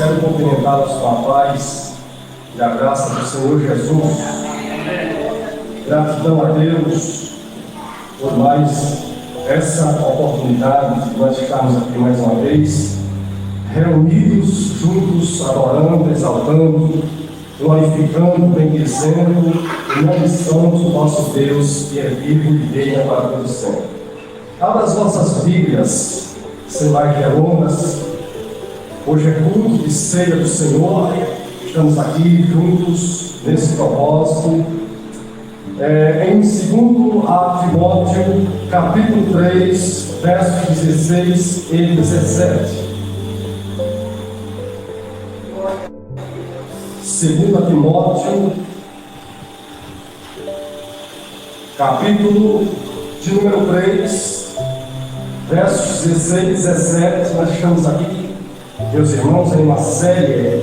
quero cumprimentá-los com a paz e a graça do Senhor Jesus. Gratidão a Deus por mais essa oportunidade de nós estarmos aqui mais uma vez, reunidos juntos, adorando, exaltando, glorificando, bendizendo e bendizamos o nosso Deus que é vivo e reina para todo sempre. Abra as nossas Bíblias, Semai Geronas. Hoje é culto de ceia do Senhor. Estamos aqui juntos nesse propósito. Em 2 Timóteo, capítulo 3, versos 16 e 17. 2 Timóteo, capítulo de número 3, versos 16 e 17. Nós estamos aqui, meus irmãos, em uma série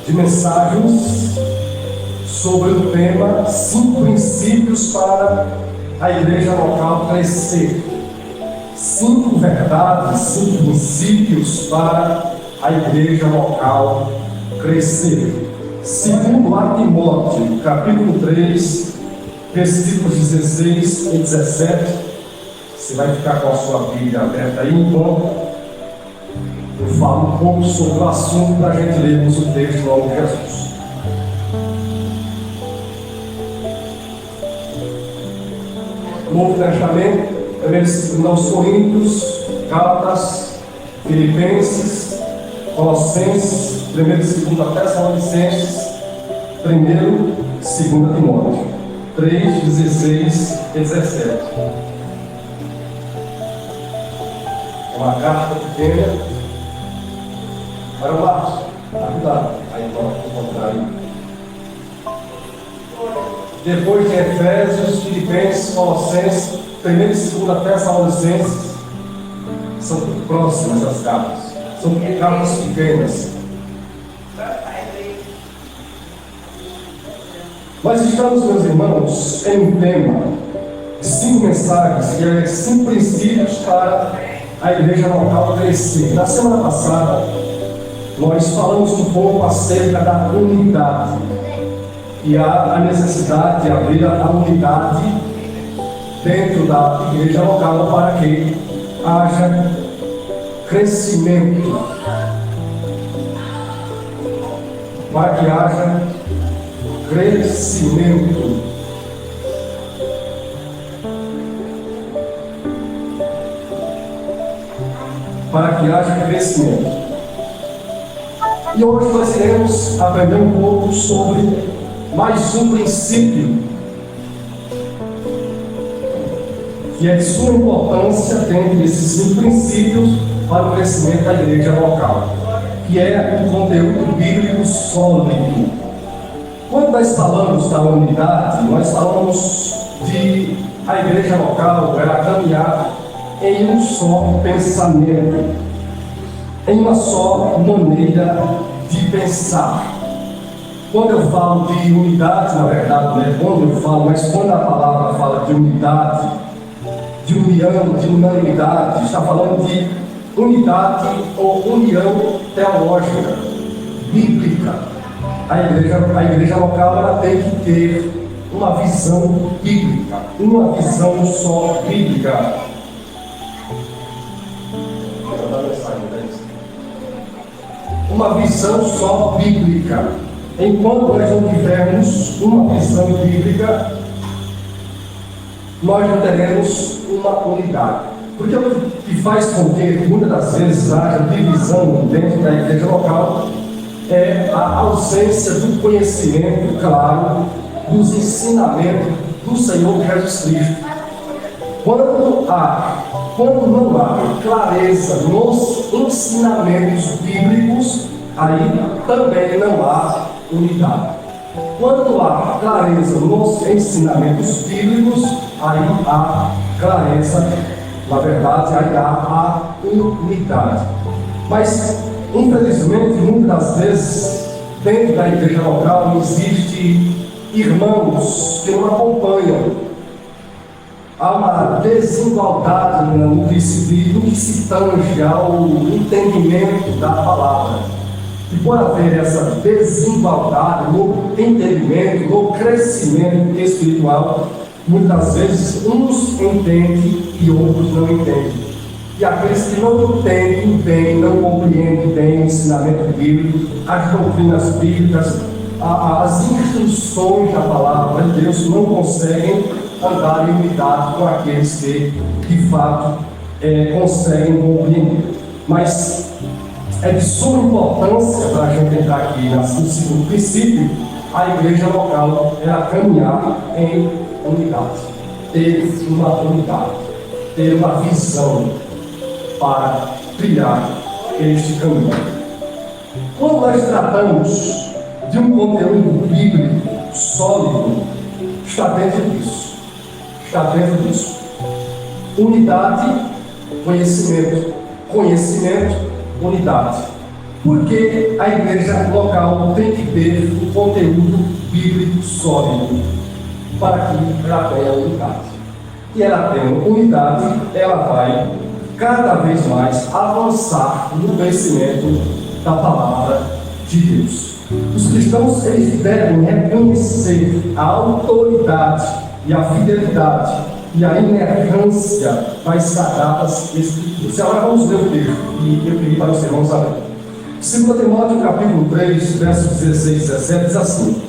de mensagens sobre o tema 5 princípios para a igreja local crescer. 5 verdades, 5 princípios para a igreja local crescer. 2 Timóteo, capítulo 3, versículos 16 e 17. Você vai ficar com a sua Bíblia aberta aí enquanto eu falo um pouco sobre o assunto para a gente lermos o texto em nome de Jesus. Novo Testamento, 1 aos Coríntios, Gálatas, Filipenses, Colossenses, 1 e 2 Tessalonicenses, 1 e 2 Timóteo, 3, 16 e 17. É uma carta pequena. Para o Marcos, cuidado, aí vamos encontrar aí. Depois de Efésios, Filipenses, Colossenses, 1 e 2 Tessalonicenses, são próximas as cartas, são cartas pequenas. Nós estamos, meus irmãos, em um tema de 5 mensagens, que é 5 princípios para a igreja local crescer. Na semana passada, nós falamos um pouco acerca da unidade. E há a necessidade de abrir a unidade dentro da igreja local para que haja crescimento, para que haja crescimento. Para que haja crescimento. E hoje nós iremos aprender um pouco sobre mais um princípio que é de suma importância dentro desses 5 princípios para o crescimento da igreja local, que é o conteúdo bíblico sólido. Quando nós falamos da unidade, nós falamos de a igreja local ela caminhar em um só pensamento, em uma só maneira de pensar. Quando eu falo de unidade, na verdade, não é quando eu falo, mas quando a palavra fala de unidade, de união, de unanimidade, está falando de unidade ou união teológica, bíblica. A igreja local ela tem que ter uma visão bíblica, uma visão só bíblica. Uma visão só bíblica. Enquanto nós não tivermos uma visão bíblica, nós não teremos uma unidade. Porque o que faz com que muitas das vezes haja divisão dentro da igreja local é a ausência do conhecimento claro dos ensinamentos do Senhor Jesus Cristo. Quando não há clareza nos ensinamentos bíblicos, aí também não há unidade. Quando há clareza nos ensinamentos bíblicos, aí há clareza, na verdade, aí há a unidade. Mas, infelizmente, muitas das vezes, dentro da igreja local, existem irmãos que não acompanham. Há uma desigualdade no que se tange ao entendimento da palavra. E por haver essa desigualdade no entendimento, no crescimento espiritual, muitas vezes uns entendem e outros não entendem. E aqueles que não entendem bem, não compreendem bem o ensinamento bíblico, as doutrinas bíblicas, as instruções da palavra de Deus, não conseguem andar em unidade com aqueles que, de fato, conseguem compreender. Mas é de suma importância para a gente entrar aqui no segundo princípio, a igreja local era caminhar em unidade, ter uma unidade, ter uma visão para trilhar este caminho. Quando nós tratamos de um conteúdo bíblico sólido, está dentro disso. Está dentro disso. Unidade, conhecimento. Conhecimento, unidade. Porque a igreja local tem que ter um conteúdo bíblico sólido para que ela tenha unidade. E ela tendo unidade, ela vai cada vez mais avançar no conhecimento da palavra de Deus. Os cristãos, eles devem reconhecer a autoridade e a fidelidade e a inerrância das sagradas Escrituras. Agora vamos ler o texto, e eu pedi para os irmãos abrir. 2 Timóteo capítulo 3, versos 16 e 17, diz assim: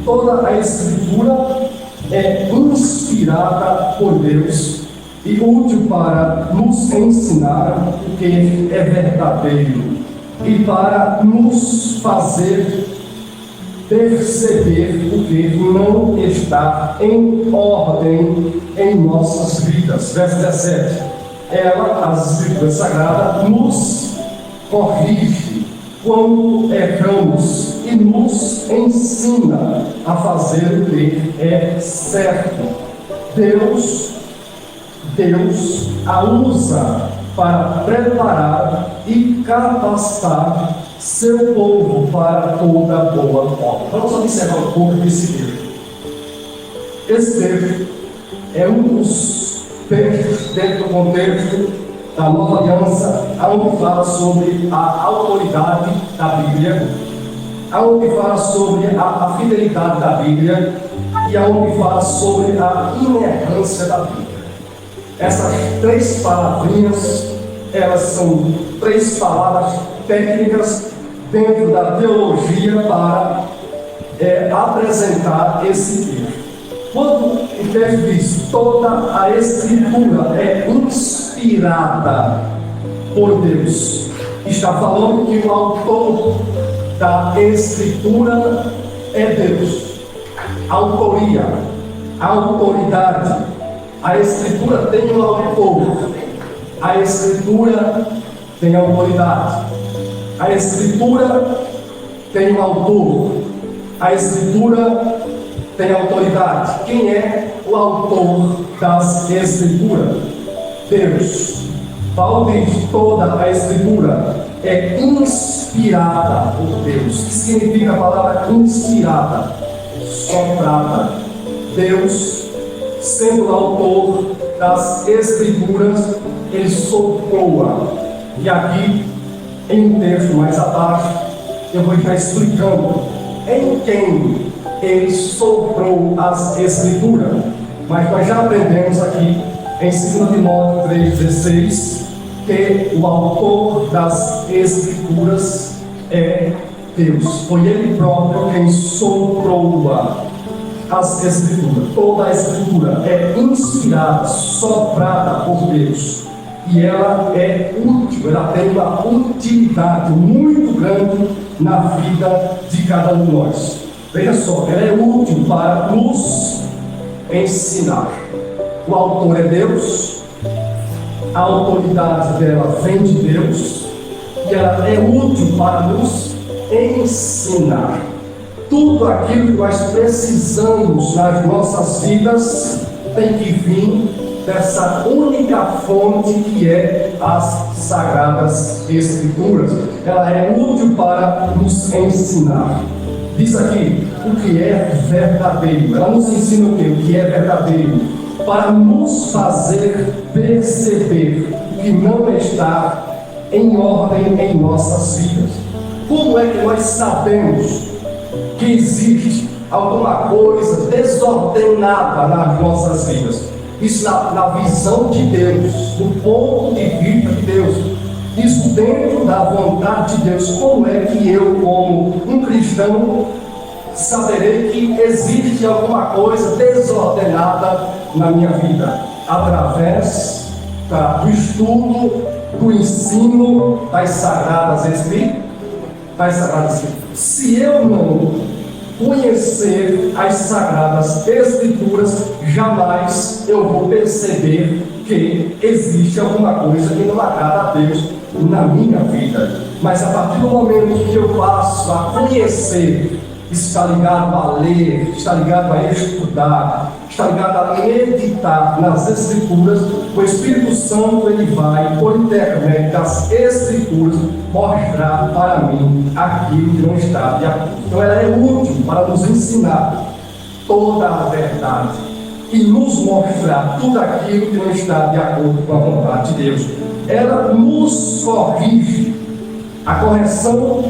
toda a Escritura é inspirada por Deus e útil para nos ensinar o que é verdadeiro e para nos fazer perceber o que não está em ordem em nossas vidas. Verso 17. Ela, as Escrituras Sagradas, nos corrige quando erramos e nos ensina a fazer o que é certo. Deus a usa para preparar e capacitar seu povo para toda boa obra. Vamos observar um pouco desse texto. Esse texto é um dos textos dentro do contexto da Nova Aliança, onde fala sobre a autoridade da Bíblia, onde fala sobre a fidelidade da Bíblia e onde fala sobre a inerrância da Bíblia. Essas três palavrinhas, elas são três palavras técnicas dentro da teologia para apresentar esse texto. Quando o texto diz toda a Escritura é inspirada por Deus, está falando que o autor da Escritura é Deus. Autoria, autoridade. A Escritura tem um autor. A Escritura tem autoridade. A Escritura tem um autor. A Escritura tem autoridade. Quem é o autor das Escrituras? Deus. Paulo diz: toda a Escritura é inspirada por Deus. O que significa a palavra inspirada? Soprada. Deus, sendo o autor das Escrituras, ele soprou. E aqui, em um texto mais abaixo, eu vou estar explicando em quem ele soprou as Escrituras. Mas nós já aprendemos aqui em 2 Timóteo 3,16 que o autor das Escrituras é Deus. Foi ele próprio quem soprou as Escrituras. Toda a Escritura é inspirada, soprada por Deus. E ela é útil, ela tem uma utilidade muito grande na vida de cada um de nós. Veja só, ela é útil para nos ensinar. O autor é Deus, a autoridade dela vem de Deus, e ela é útil para nos ensinar. Tudo aquilo que nós precisamos nas nossas vidas tem que vir dessa única fonte que é as Sagradas Escrituras. Ela é útil para nos ensinar. Diz aqui o que é verdadeiro. Ela nos ensina o quê? O que é verdadeiro, para nos fazer perceber o que não está em ordem em nossas vidas. Como é que nós sabemos que existe alguma coisa desordenada nas nossas vidas? Isso na visão de Deus, do ponto de vista de Deus. Isso dentro da vontade de Deus. Como é que eu, como um cristão, saberei que existe alguma coisa desordenada na minha vida? Através do estudo, do ensino das Sagradas Escrituras. Se eu não conhecer as Sagradas Escrituras, jamais eu vou perceber que existe alguma coisa que não agrada a Deus na minha vida. Mas a partir do momento que eu passo a conhecer, está ligado a ler, está ligado a estudar, está ligado a meditar nas Escrituras, o Espírito Santo ele vai, por intermédio das Escrituras, mostrar para mim aquilo que não está de acordo. Então ela é útil para nos ensinar toda a verdade e nos mostrar tudo aquilo que não está de acordo com a vontade de Deus. Ela nos corrige. A correção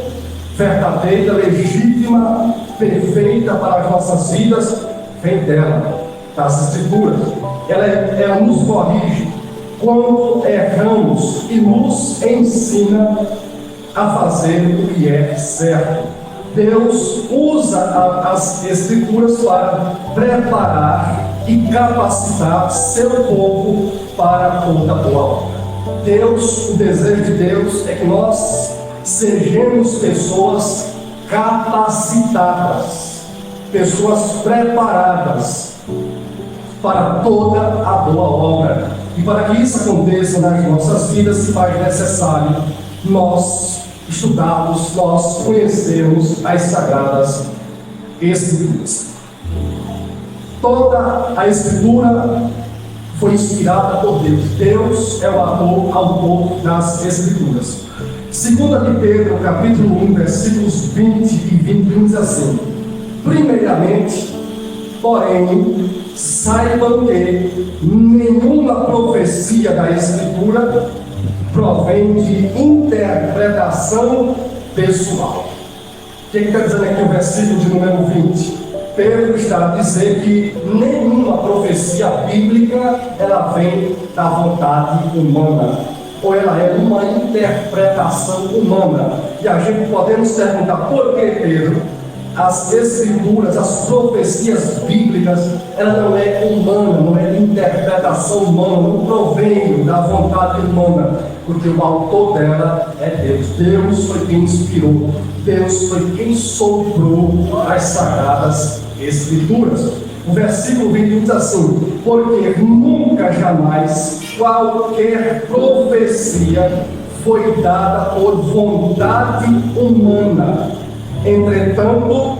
verdadeira, legítima, perfeita para as nossas vidas vem dela, das Escrituras. Ela nos corrige quando erramos e nos ensina a fazer o que é certo. Deus usa as Escrituras para preparar e capacitar seu povo para toda boa obra. O desejo de Deus é que nós sejamos pessoas capacitadas, pessoas preparadas para toda a boa obra. E para que isso aconteça nas nossas vidas, se faz necessário nós estudarmos, nós conhecermos as Sagradas Escrituras. Toda a Escritura foi inspirada por Deus. Deus é o autor das Escrituras. 2 de Pedro, capítulo 1, versículos 20 e 21, diz assim: primeiramente, porém, saibam que nenhuma profecia da Escritura provém de interpretação pessoal. O que está dizendo aqui o versículo de número 20? Pedro está a dizer que nenhuma profecia bíblica ela vem da vontade humana, ou ela é uma interpretação humana. E a gente podemos perguntar por que, Pedro, as Escrituras, as profecias bíblicas, ela não é humana, não é interpretação humana, não provém da vontade humana, porque o autor dela é Deus. Deus foi quem inspirou, Deus foi quem soprou as Sagradas Escrituras. O versículo 21 diz assim: porque nunca jamais qualquer profecia foi dada por vontade humana. Entretanto,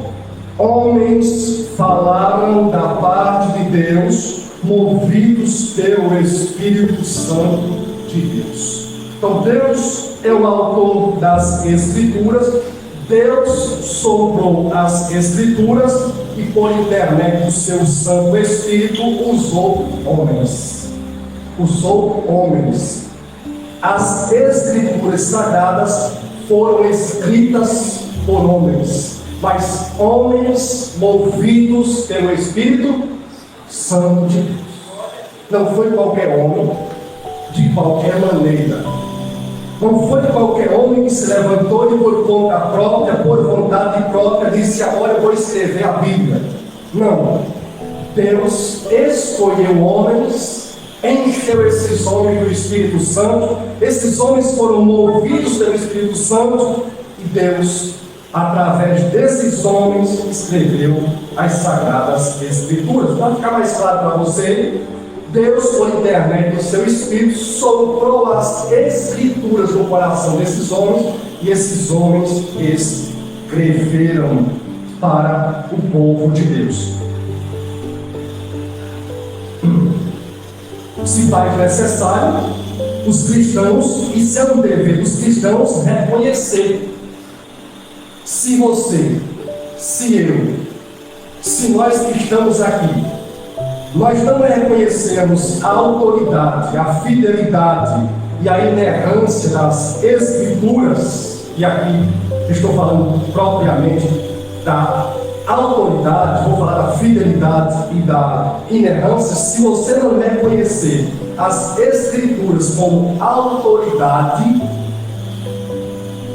homens falaram da parte de Deus, movidos pelo Espírito Santo de Deus. Então Deus é o autor das Escrituras, Deus soprou as Escrituras e por intermédio do seu Santo Espírito usou homens. As Escrituras Sagradas foram escritas por homens, mas homens movidos pelo Espírito Santo de Deus. Não foi qualquer homem, de qualquer maneira. Não foi qualquer homem que se levantou e por conta própria, por vontade própria, disse: agora eu vou escrever a Bíblia. Não. Deus escolheu homens, encheu esses homens do Espírito Santo, esses homens foram movidos pelo Espírito Santo e Deus, através desses homens, escreveu as Sagradas Escrituras. Para ficar mais claro para você, Deus, por intermédio do seu Espírito, soprou as Escrituras no coração desses homens, e esses homens escreveram para o povo de Deus. Se faz necessário os cristãos, isso é um dever dos cristãos, reconhecer. Se você, se eu, se nós que estamos aqui, nós não reconhecemos a autoridade, a fidelidade e a inerrância das Escrituras, e aqui estou falando propriamente da autoridade, vou falar da fidelidade e da inerrância, se você não reconhecer as Escrituras como autoridade,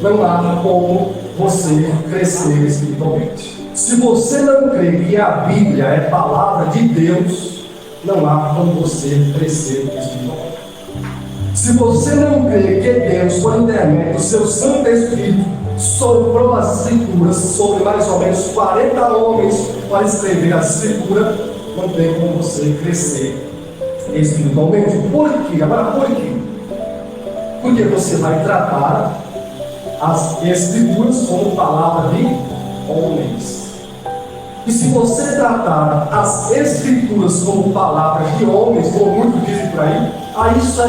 não há como você crescer espiritualmente. Se você não crê que a Bíblia é palavra de Deus, não há como você crescer espiritualmente. Se você não crê que Deus, por intermédio do seu Santo Espírito, soprou as Escrituras sobre mais ou menos 40 homens para escrever a Escritura, não tem como você crescer espiritualmente. Por quê? Agora, por quê? Porque você vai tratar as Escrituras como palavra de homens. E se você tratar as Escrituras como palavras de homens, como muitos dizem por aí isso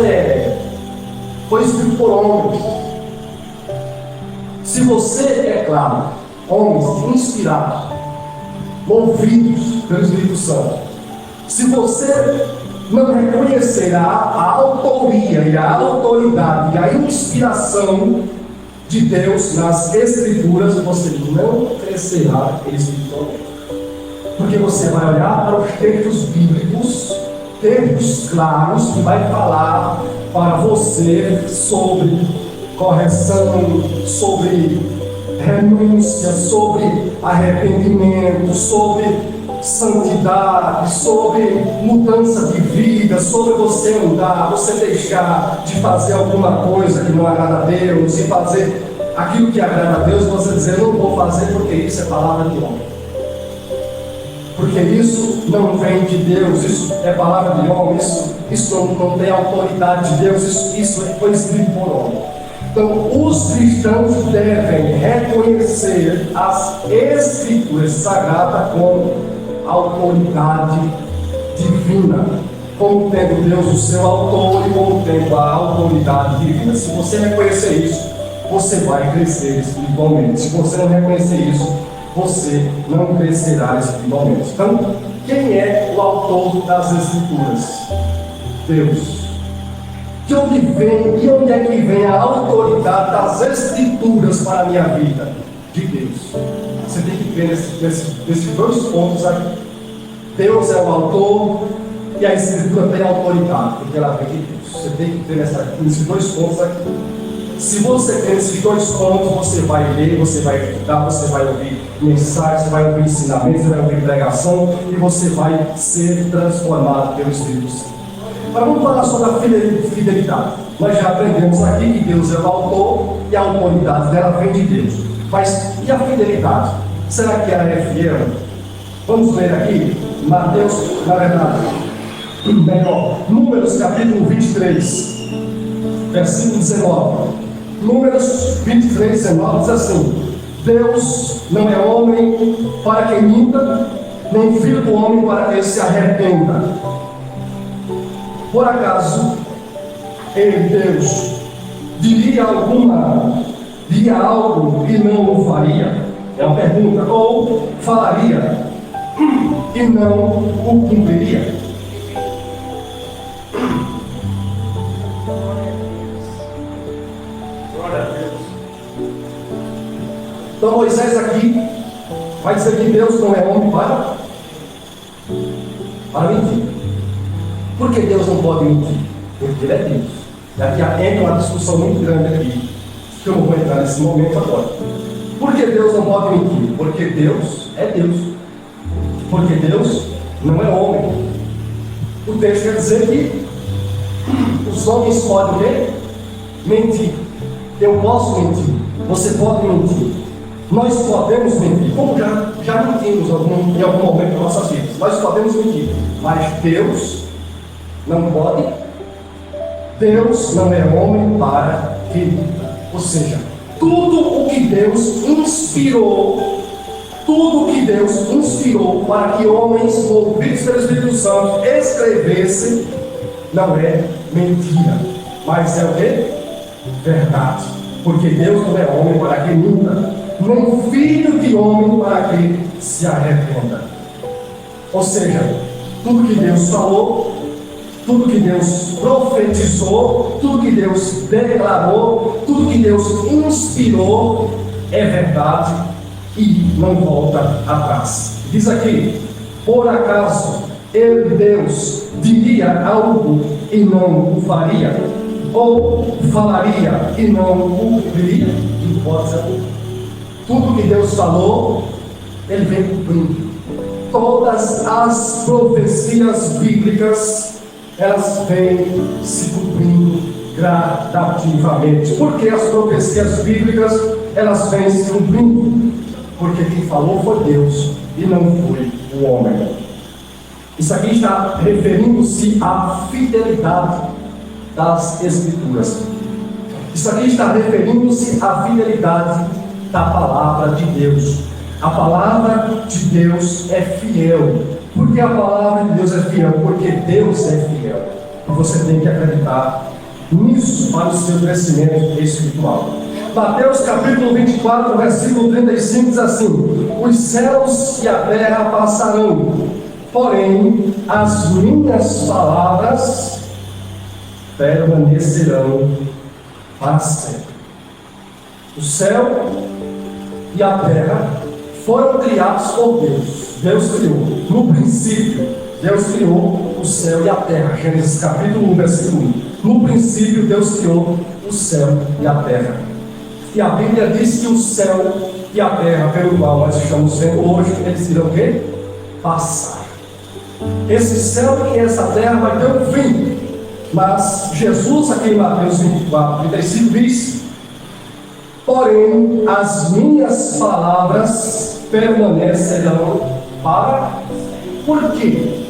foi escrito por homens. Se você, é claro, homens inspirados, movidos pelo Espírito Santo, se você não reconhecer a autoria e a autoridade e a inspiração de Deus nas Escrituras, você não crescerá espiritualmente. Porque você vai olhar para os textos bíblicos, textos claros, que vai falar para você sobre correção, sobre renúncia, sobre arrependimento, sobre santidade, sobre mudança de vida, sobre você andar, você deixar de fazer alguma coisa que não agrada a Deus e fazer aquilo que agrada a Deus, você dizer, não vou fazer porque isso é palavra de homem. Porque isso não vem de Deus, isso é palavra de homem, isso não tem autoridade de Deus, isso foi escrito por homem. Então, os cristãos devem reconhecer as Escrituras sagradas como autoridade divina, como tendo Deus o seu autor e como tendo a autoridade divina. Se você reconhecer isso, você vai crescer espiritualmente. Se você não reconhecer isso, você não crescerá espiritualmente. Então, quem é o autor das Escrituras? Deus. De onde vem, e onde é que vem a autoridade das Escrituras para a minha vida? De Deus. Você tem que ver nesses dois pontos aqui. Deus é o autor e a Escritura tem autoridade, porque ela vem de Deus. Você tem que ter nesses dois pontos aqui. Se você tem esses dois pontos, você vai ler, você vai estudar, você vai ouvir mensagens, você vai ouvir ensinamentos, você vai ouvir pregação e você vai ser transformado pelo Espírito Santo. Mas vamos falar sobre a fidelidade. Nós já aprendemos aqui que Deus é o autor e a autoridade dela vem de Deus. Mas e a fidelidade? Será que ela é fiel? Vamos ler aqui, Mateus, na verdade, melhor, Números capítulo 23, versículo 19. Números 23, 19 diz assim: Deus não é homem para que minta, nem filho do homem para que se arrependa. Por acaso, ele, Deus, diria algo e não o faria? É uma pergunta. Ou falaria e não o cumpriria? Glória a Deus. Então Moisés aqui vai dizer que Deus não é homem para mentir. Por que Deus não pode mentir? Porque Ele é Deus. E aqui entra uma discussão muito grande aqui, que eu não vou entrar nesse momento agora. Por que Deus não pode mentir? Porque Deus é Deus. Porque Deus não é homem. O texto quer dizer que os homens podem mentir. Eu posso mentir. Você pode mentir. Nós podemos mentir. Como já mentimos em algum momento das nossas vidas. Nós podemos mentir. Mas Deus não pode. Deus não é homem para que minta. Ou seja, tudo o que Deus inspirou para que homens movidos pelo Espírito Santo escrevessem, não é mentira, mas é o que? Verdade. Porque Deus não é homem para que minta, nem filho de homem para que se arrependa. Ou seja, tudo que Deus falou, tudo que Deus profetizou, tudo que Deus declarou, tudo que Deus inspirou é verdade e não volta atrás. Diz aqui: por acaso ele, Deus, diria algo e não o faria? Ou falaria e não o cumpriria? Não pode ser. Tudo que Deus falou, ele vem cumprindo. Todas as profecias bíblicas, elas vêm se cumprindo gradativamente. Por que as profecias bíblicas, elas vêm se cumprindo? Porque quem falou foi Deus e não foi o homem. Isso aqui está referindo-se à fidelidade das Escrituras. Isso aqui está referindo-se à fidelidade da palavra de Deus. A palavra de Deus é fiel. Por que a palavra de Deus é fiel? Porque Deus é fiel. E você tem que acreditar nisso para o seu crescimento espiritual. Mateus capítulo 24, versículo 35 diz assim: os céus e a terra passarão, porém as minhas palavras permanecerão para sempre. O céu e a terra foram criados por Deus. Deus criou. No princípio, Deus criou o céu e a terra. Gênesis capítulo 1, versículo 1. No princípio, Deus criou o céu e a terra. E a Bíblia diz que o céu e a terra, pelo qual nós estamos vendo hoje, eles irão o quê? Passar. Esse céu e essa terra vai ter um fim. Mas Jesus, aqui em Mateus 24, 35, diz: porém, as minhas palavras permanecerão para... Por quê?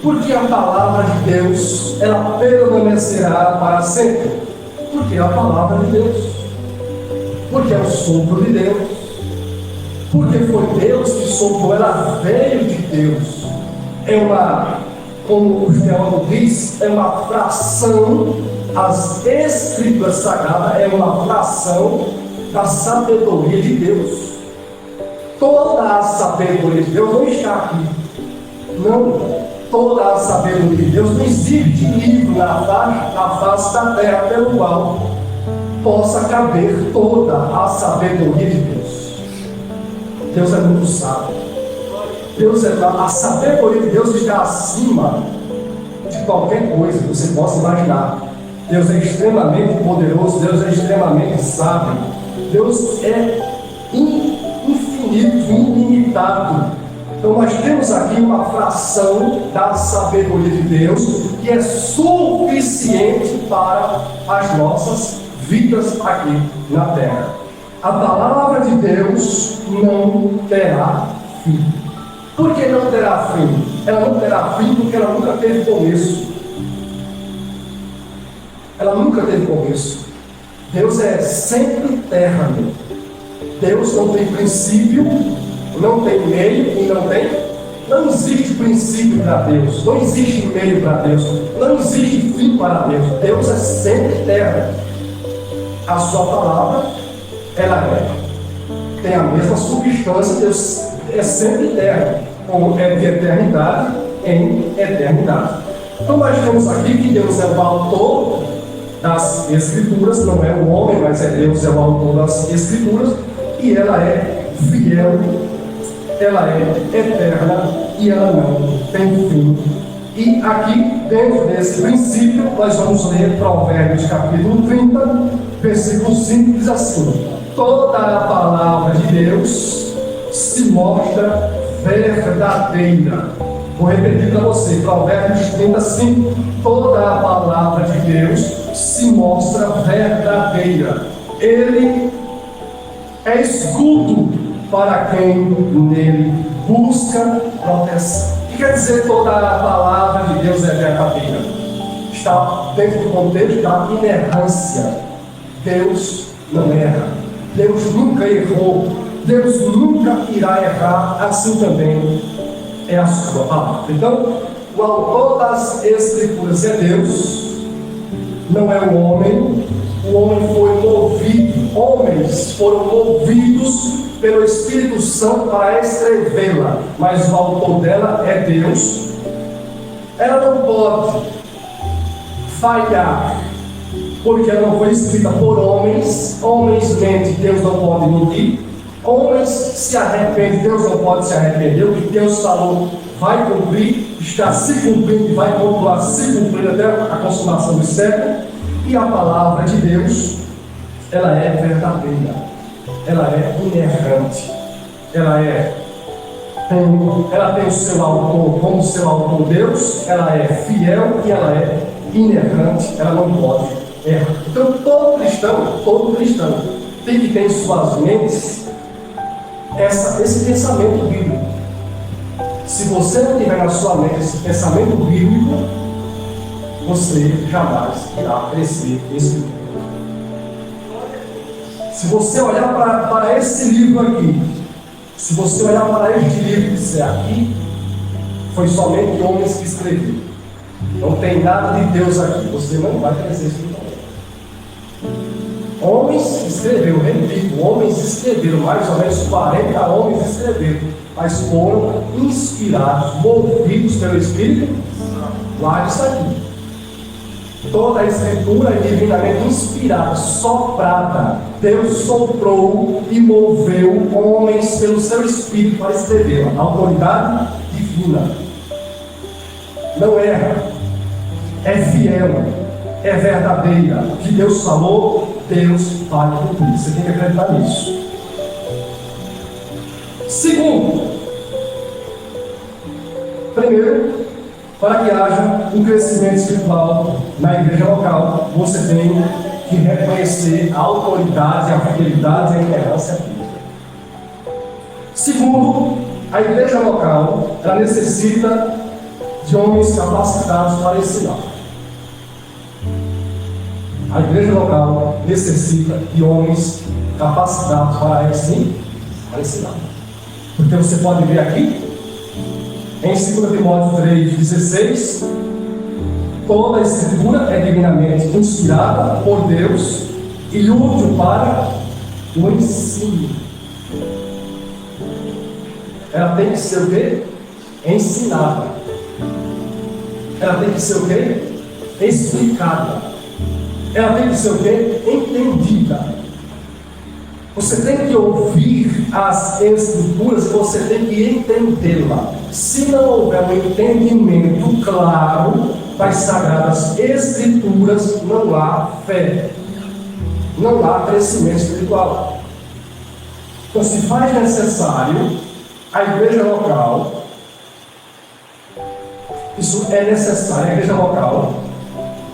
Porque a palavra de Deus, ela permanecerá para sempre. Porque é a palavra de Deus. Porque é o sopro de Deus. Porque foi Deus que soprou, ela veio de Deus. É uma, como o teólogo diz, é uma fração. As Escrituras Sagradas é uma fração da sabedoria de Deus. Toda a sabedoria de Deus não está aqui. Não. Toda a sabedoria de Deus, não existe livro na face da terra pelo qual possa caber toda a sabedoria de Deus. Deus é muito sábio. A sabedoria de Deus está acima de qualquer coisa que você possa imaginar. Deus é extremamente poderoso, Deus é extremamente sábio. Deus é infinito, ilimitado. Então nós temos aqui uma fração da sabedoria de Deus que é suficiente para as nossas vidas aqui na terra. A palavra de Deus não terá fim. Por que não terá fim? Ela não terá fim porque ela nunca teve começo. Ela nunca teve começo. Deus é sempre eterno. Deus não tem princípio, não tem meio e não existe princípio para Deus, não existe meio para Deus, não existe fim para Deus. Deus é sempre eterno. A sua palavra, ela tem a mesma substância. Deus é sempre eterno, como é de eternidade em eternidade. Então nós temos aqui que Deus é o autor das Escrituras, não é o homem, mas é Deus, é o autor das Escrituras, e ela é fiel, ela é eterna e ela não tem fim. E aqui, dentro desse princípio, nós vamos ler Provérbios capítulo 30, versículo 5, diz assim: toda a palavra de Deus se mostra verdadeira. Vou repetir para você, Provérbios 35, toda a palavra de Deus se mostra verdadeira. Ele é escudo para quem nele busca proteção. O que quer dizer toda a palavra de Deus é verdadeira? Está dentro do contexto da inerrância. Deus não erra. Deus nunca errou. Deus nunca irá errar. Assim também é a sua palavra. Então, o autor das Escrituras é Deus, não é o homem. O homem foi movido, homens foram movidos pelo Espírito Santo para escrevê-la, mas o autor dela é Deus. ela não pode falhar, porque ela não foi escrita por homens. Homens mentem, Deus não pode mentir. Homens se arrependem, Deus não pode se arrepender. O que Deus falou vai cumprir, está se cumprindo e vai continuar se cumprindo até a consumação do século. E a palavra de Deus, ela é verdadeira, ela é inerrante, ela tem o seu autor como seu autor Deus, ela é fiel e ela é inerrante, ela não pode errar. Então todo cristão tem que ter em suas mentes esse pensamento bíblico. Se você não tiver na sua mente esse pensamento bíblico, você jamais irá crescer espiritualmente. Se você olhar para esse livro aqui, se você olhar para este livro e disser aqui, foi somente homens que escreveram, não tem nada de Deus aqui, você não vai crescer espiritualmente. Homens escreveram, repito, homens escreveram, mais ou menos 40 homens escreveram, mas foram inspirados, movidos pelo Espírito. Guarde isso aqui. Toda a escritura é divinamente inspirada, soprada. Deus soprou e moveu homens pelo seu Espírito para escrever. A autoridade divina. Não erra, é fiel, é verdadeira. O que Deus falou, Deus vai cumprir. Você tem que acreditar nisso. Segundo, primeiro, para que haja um crescimento espiritual na igreja local, você tem que reconhecer a autoridade, a fidelidade e a inerrância bíblica. Segundo, a igreja local, ela necessita de homens capacitados para ensinar. A igreja local necessita de homens capacitados para ensinar. Porque você pode ver aqui, em 2 Timóteo 3,16, toda a escritura é divinamente inspirada por Deus e útil para o ensino. Ela tem que ser o quê? Ensinada. Ela tem que ser o quê? Explicada. Ela tem que ser o quê? Entendida. Você tem que ouvir as escrituras e você tem que entendê-la. Se não houver um entendimento claro das sagradas escrituras, não há fé, não há crescimento espiritual. Então, se faz necessário a igreja local, isso é necessário, a igreja local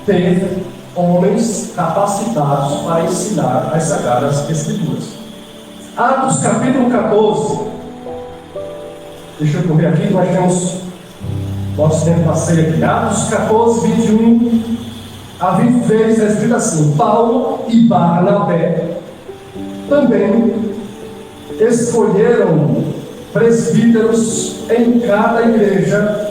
ter homens capacitados para ensinar as sagradas escrituras. Atos capítulo 14. Deixa eu correr aqui, nós temos nosso tempo passeio aqui. Atos 14, 21 a 23 é escrito assim: Paulo e Barnabé também escolheram presbíteros em cada igreja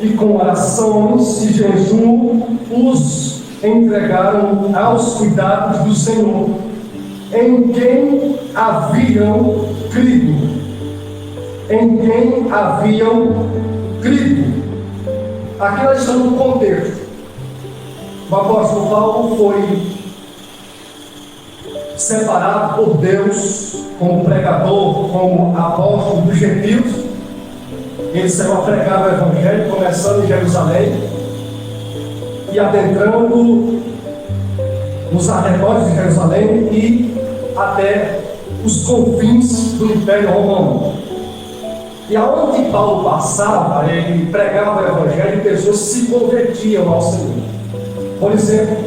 e com orações e jejum os entregaram aos cuidados do Senhor, em quem haviam crido. Aqui nós estamos no contexto. O apóstolo Paulo foi separado por Deus como pregador, como apóstolo dos gentios. Ele saiu a pregar o Evangelho, começando em Jerusalém e adentrando nos arredores de Jerusalém e até os confins do Império Romano. E aonde Paulo passava, ele pregava o Evangelho e pessoas se convertiam ao Senhor. Por exemplo,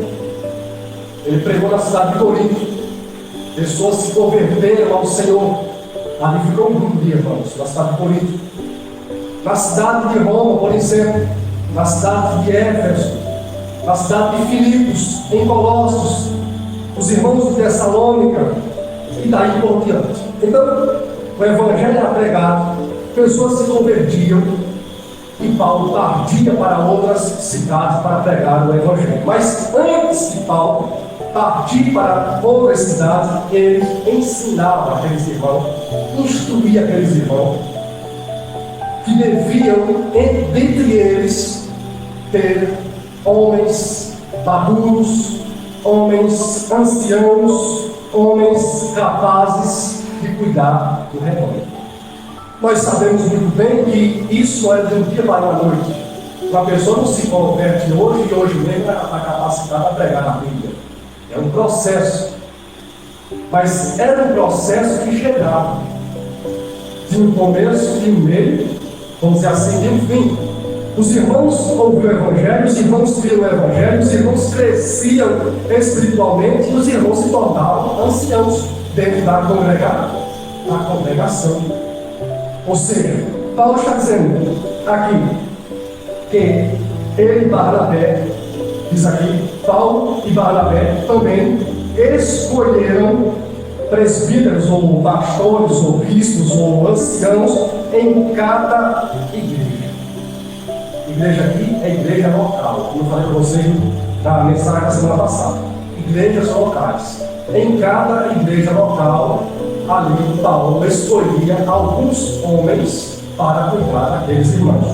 ele pregou na cidade de Corinto, pessoas se converteram ao Senhor. Ali ficou um grupo de irmãos, na cidade de Corinto. Na cidade de Roma, por exemplo, na cidade de Éfeso, na cidade de Filipos, em Colossos, os irmãos de Tessalônica, e daí por diante. Então, o Evangelho era pregado, pessoas se convertiam, e Paulo partia para outras cidades para pregar o Evangelho. Mas antes de Paulo partir para outras cidades, ele ensinava aqueles irmãos, instruía aqueles irmãos que deviam, dentre eles, ter homens maduros, homens anciãos, homens capazes de cuidar do rebanho. Nós sabemos muito bem que isso não é de um dia para a noite. Uma pessoa não se converte hoje e hoje mesmo está capacitada a pregar na Bíblia. É um processo. Mas era um processo que chegava. Tinha um começo e um meio, vamos dizer assim, e um fim. Os irmãos ouviam o Evangelho, os irmãos viam o Evangelho, os irmãos cresciam espiritualmente e os irmãos se tornavam anciãos dentro da congregação. Ou seja, Paulo está dizendo aqui que ele e Barnabé, diz aqui, Paulo e Barnabé também escolheram presbíteros, ou pastores, ou bispos, ou anciãos em cada igreja. Igreja aqui é igreja local, como eu falei para vocês na mensagem da semana passada. Igrejas locais. Em cada igreja local, ali Paulo escolhia alguns homens para cuidar daqueles irmãos.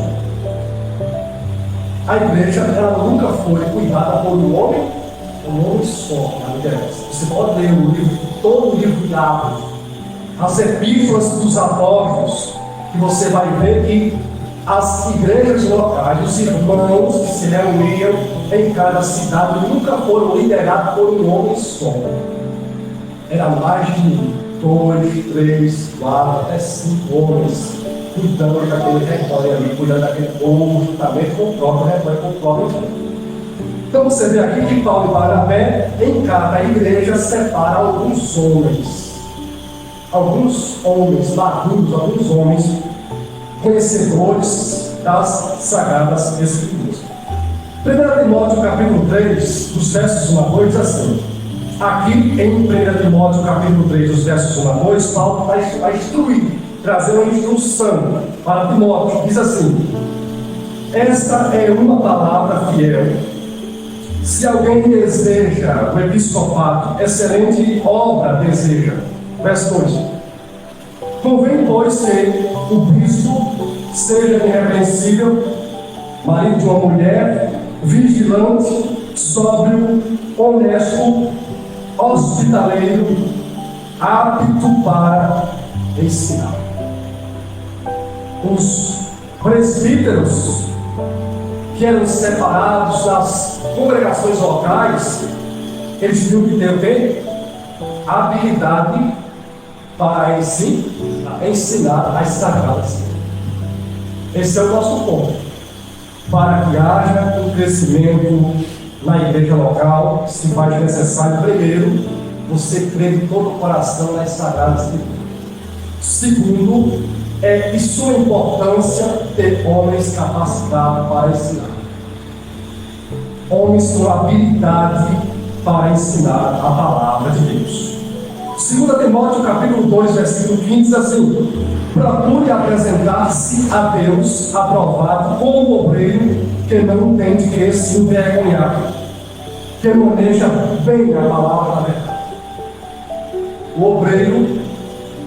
A igreja, ela nunca foi cuidada por um homem só, na liderança. Você pode ler o livro, todo o livro de Atos, as epístolas dos apóstolos, que você vai ver que as igrejas locais, os irmãos que se reuniam em cada cidade, nunca foram liderados por um homem só. Era mais de 2, 3, 4, até 5 homens cuidando daquele rebanho ali, cuidando daquele povo, juntamente com o próprio rebanho, com o próprio povo. Então você vê aqui que Paulo e Barnabé, em cada igreja, separa alguns homens maduros, alguns homens conhecedores das Sagradas Escrituras. 1 Timóteo capítulo 3, dos versos 1 a 2, diz assim: aqui em 1 Timóteo capítulo 3, dos versos 1 a 2, Paulo vai instruir, trazer uma instrução para Timóteo. Diz assim: esta é uma palavra fiel. Se alguém deseja o episcopato, excelente obra deseja. Verso 2: convém, pois, que o bispo seja irrepreensível, marido de uma mulher, vigilante, sóbrio, honesto, hospitaleiro, apto para ensinar. Os presbíteros que eram separados das congregações locais, eles tinham que ter o quê? Habilidade para ensinar as sagradas. Esse é o nosso ponto. Para que haja um crescimento na igreja local, se faz necessário, primeiro, você crer de todo o coração nas sagradas escrituras. Segundo, é de sua importância ter homens capacitados para ensinar. Homens com habilidade para ensinar a palavra de Deus. 2 Timóteo capítulo 2, versículo 15 diz assim: procure apresentar-se a Deus aprovado como obreiro que não tem de que se envergonhar, que maneja bem a palavra da verdade. O obreiro,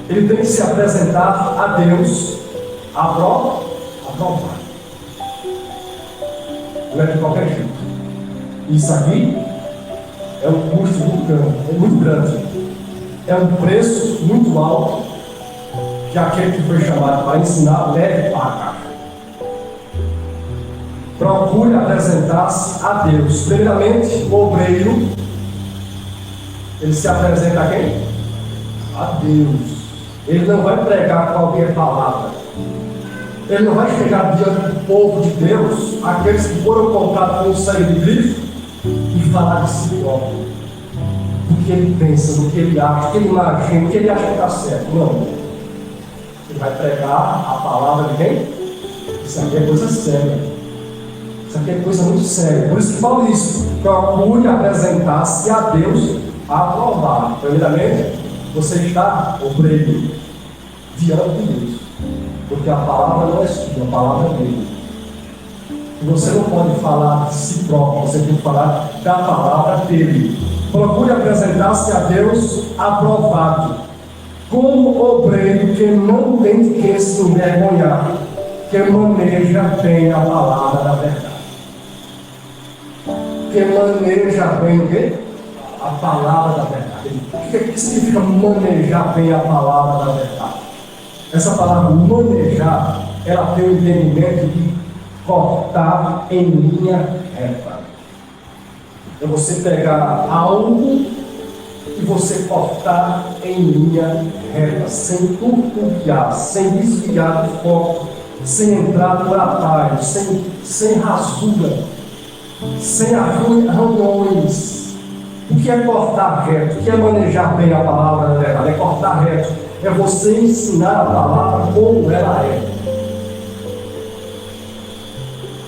ele tem que se apresentar a Deus aprovado. Não é de qualquer jeito. Isso aqui é um custo muito grande. É um preço muito alto que aquele que foi chamado para ensinar deve pagar. Procure apresentar-se a Deus. Primeiramente, o obreiro, ele se apresenta a quem? A Deus. Ele não vai pregar qualquer palavra. Ele não vai chegar diante do povo de Deus, aqueles que foram comprados com o sangue de Cristo, e falar de si próprio. Do que ele pensa, do que ele acha, do que ele imagina, do que ele acha que está certo. Não. Ele vai pregar a palavra de quem? Isso aqui é coisa séria. Isso aqui é coisa muito séria. Por isso que Paulo diz: procure apresentar-se a Deus aprovado. Primeiramente, você está obreiro diante de Deus. Porque a palavra não é sua, a palavra é dele. E você não pode falar de si próprio, você tem que falar da palavra dele. Procure apresentar-se a Deus aprovado, como obreiro que não tem de que se envergonhar, que maneja bem a palavra da verdade. Que maneja bem o quê? A palavra da verdade. O que significa manejar bem a palavra da verdade? Essa palavra manejar, ela tem o entendimento de cortar em linha reta. É você pegar algo e você cortar em linha reta, sem turbiar, sem desviar do foco, sem entrar por atalho, sem rasura, sem arranhões. O que é cortar reto? O que é manejar bem a palavra da verdade? É cortar reto. É você ensinar a palavra como ela é.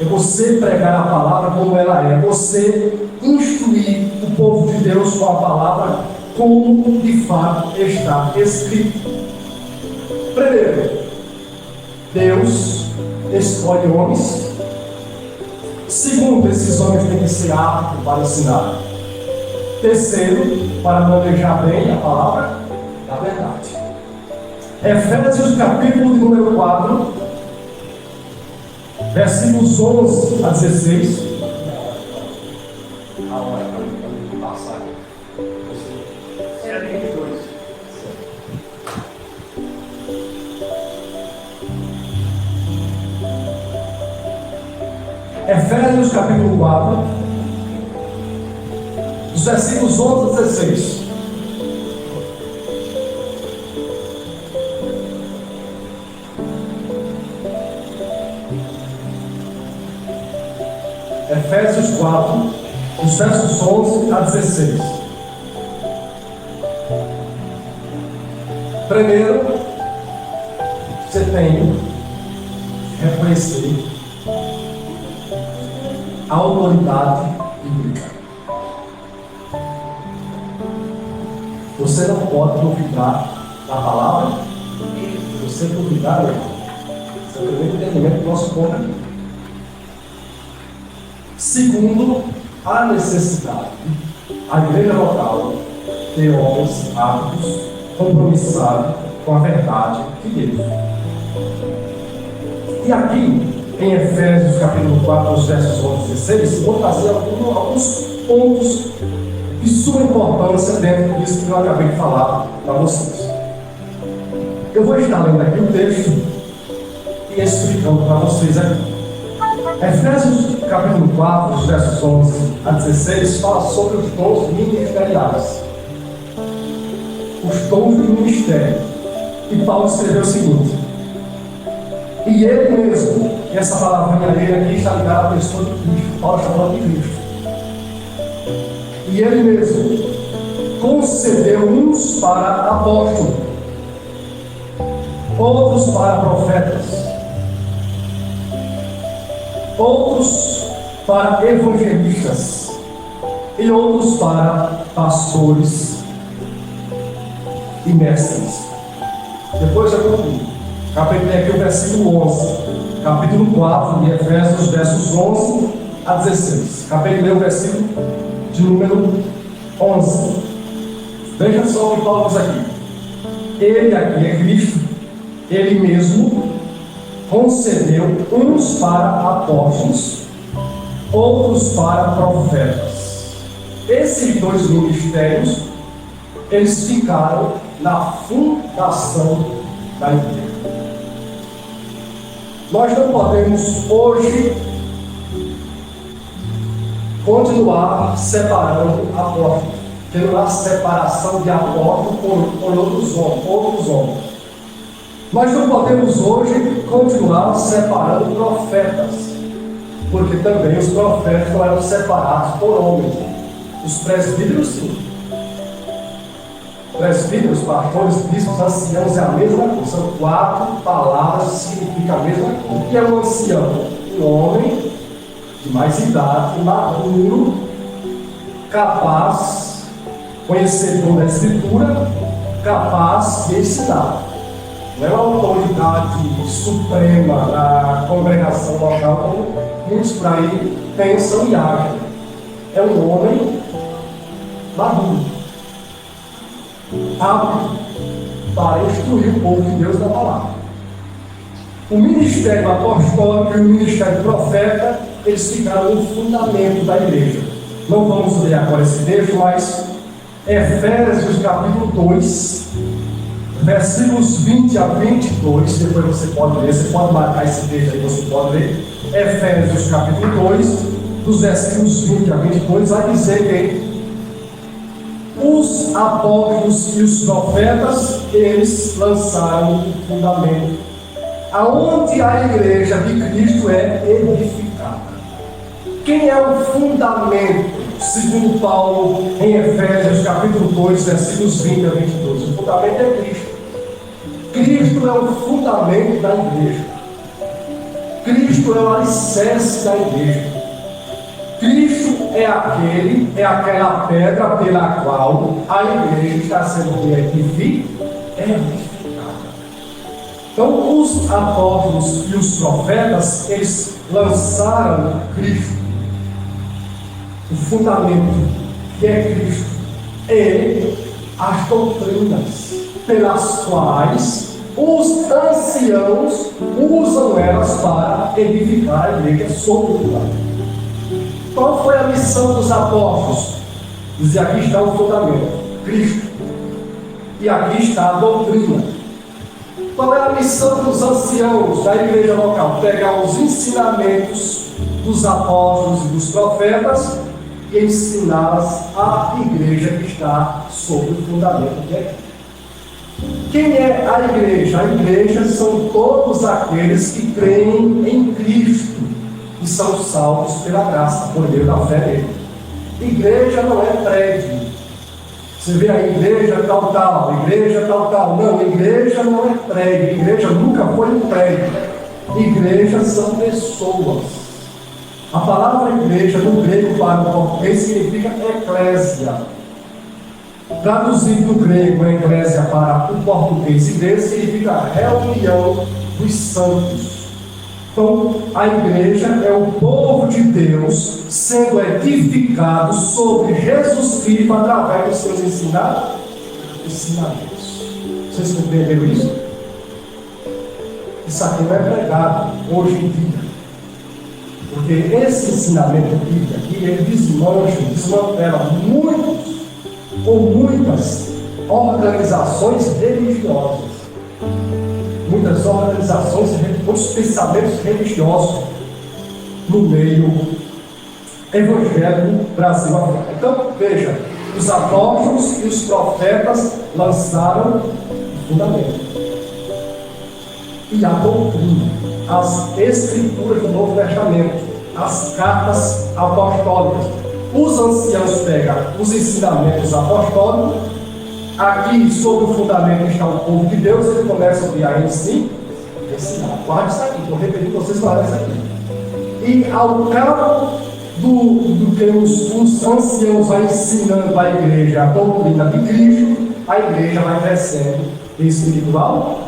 É você pregar a palavra como ela é. É você instruir o povo de Deus com a palavra como de fato está escrito. Primeiro, Deus escolhe homens. Segundo, esses homens têm que ser aptos para ensinar. Terceiro, para manejar bem a palavra da verdade. Efésios capítulo de número 4, versículos 11 a 16. A hora para passar aqui. É 22. Efésios capítulo 4, os versículos 11 a 16. Efésios 4, os versos 11 a 16. Primeiro, você tem que reconhecer a autoridade bíblica. Você não pode duvidar da palavra. Se você duvidar, você tem o entendimento do nosso povo aqui. Segundo, a necessidade, a igreja local, ter homens aptos, compromissados com a verdade de Deus. E aqui, em Efésios capítulo 4, os versos 11 e 16, vou trazer alguns pontos de sua importância dentro disso que eu acabei de falar para vocês. Eu vou estar lendo aqui o texto e explicando para vocês aqui. Efésios capítulo 4, os versos 11 a 16, fala sobre os dons ministeriais. Os dons do ministério. E Paulo escreveu o seguinte: e ele mesmo, essa palavrinha dele aqui está ligada à pessoa de Cristo. Paulo está falando de Cristo. E ele mesmo concedeu uns para apóstolos, outros para profetas, outros para evangelistas e outros para pastores e mestres. Depois eu concluo. Capítulo aqui o versículo 11, capítulo 4 de Efésios, versos 11 a 16. Acabei de ler o versículo de número 11. Veja só o que Paulo diz aqui. Ele aqui é Cristo, ele mesmo concedeu uns para apóstolos, outros para profetas. Esses dois ministérios, eles ficaram na fundação da igreja. Nós não podemos hoje continuar separando apóstolos, tendo a separação de apóstolos por outros homens. Nós não podemos hoje continuar separando profetas, porque também os profetas não eram separados por homens. Os presbíteros, sim. Presbíteros, pastores, bispos, anciãos é a mesma coisa. São 4 palavras que significam a mesma coisa. O que é um ancião? Um homem de mais idade, maduro, capaz, conhecedor da Escritura, capaz de ensinar. Não é uma autoridade suprema da congregação local, como muitos por aí pensam e agem. É um homem maduro, apto para instruir o povo de Deus na palavra. O ministério apostólico e o ministério profeta, eles ficaram no fundamento da igreja. Não vamos ler agora esse texto, mas Efésios capítulo 2, versículos 20 a 22, depois você pode ler, você pode marcar esse texto aí, você pode ler. Efésios capítulo 2, dos versículos 20 a 22, vai dizer que os apóstolos e os profetas, eles lançaram o fundamento, aonde a igreja de Cristo é edificada. Quem é o fundamento, segundo Paulo, em Efésios capítulo 2, versículos 20 a 22? O fundamento é Cristo. Cristo é o fundamento da igreja. Cristo é o alicerce da igreja. Cristo é aquela pedra pela qual a igreja está sendo edificada. Então, os apóstolos e os profetas, eles lançaram Cristo. O fundamento que é Cristo é as doutrinas pelas quais os anciãos usam elas para edificar a igreja sobre o fundamento. Qual foi a missão dos apóstolos? Dizer, aqui está o fundamento, Cristo. E aqui está a doutrina. Qual é a missão dos anciãos da igreja local? Pegar os ensinamentos dos apóstolos e dos profetas e ensiná-las à igreja que está sobre o fundamento que é Cristo. Quem é a igreja? A igreja são todos aqueles que creem em Cristo e são salvos pela graça, por meio da fé nele. Igreja não é prédio. Você vê a igreja tal, igreja tal. Não, igreja não é prédio. Igreja nunca foi um prédio. Igrejas são pessoas. A palavra igreja no grego para o português significa eclésia. Traduzido do grego eclésia para o português igreja significa reunião dos santos. Então, a igreja é o povo de Deus sendo edificado sobre Jesus Cristo através dos seus ensinamentos. Vocês compreenderam isso? Isso aqui não é pregado hoje em dia. Porque esse ensinamento bíblico aqui, ele desmantela muitos ou muitas organizações religiosas. Muitas organizações, muitos pensamentos religiosos no meio evangélico Brasil afora. Então, veja, os apóstolos e os profetas lançaram o fundamento. E a doutrina, as escrituras do Novo Testamento, as cartas apostólicas. Os anciãos pegam os ensinamentos apostólicos. Aqui, sobre o fundamento está o povo de Deus, ele começa a criar ensinar. Guarde isso aqui, estou repetindo vocês para isso aqui. E ao cabo do que os anciãos vão ensinando à igreja a doutrina de Cristo, a igreja vai crescendo espiritual.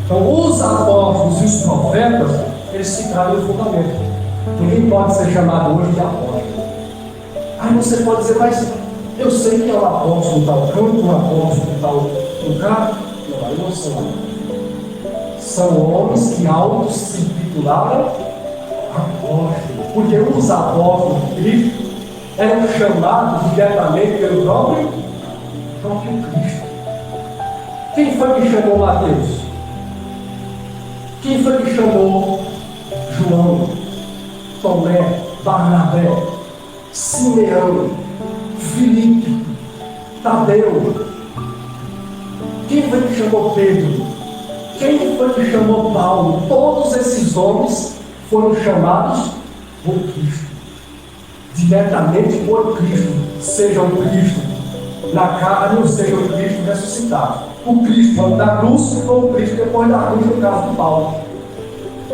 Então, os apóstolos e os profetas, eles ficaram no fundamento. Ninguém pode ser chamado hoje de apóstolo. Aí você pode dizer, mas eu sei que é um apóstolo tal canto, um apóstolo tal lugar. Não, aí não são. São homens que autos se titularam apóstolos. Porque os apóstolos de Cristo eram chamados diretamente pelo próprio Cristo. Quem foi que chamou Mateus? Quem foi que chamou João, Tomé, Barnabé, Simeão, Filipe, Tadeu? Quem foi que chamou Pedro? Quem foi que chamou Paulo? Todos esses homens foram chamados por Cristo, diretamente por Cristo, seja o Cristo na carne ou seja o Cristo ressuscitado. O Cristo antes da cruz ou o Cristo depois da cruz, no caso de Paulo.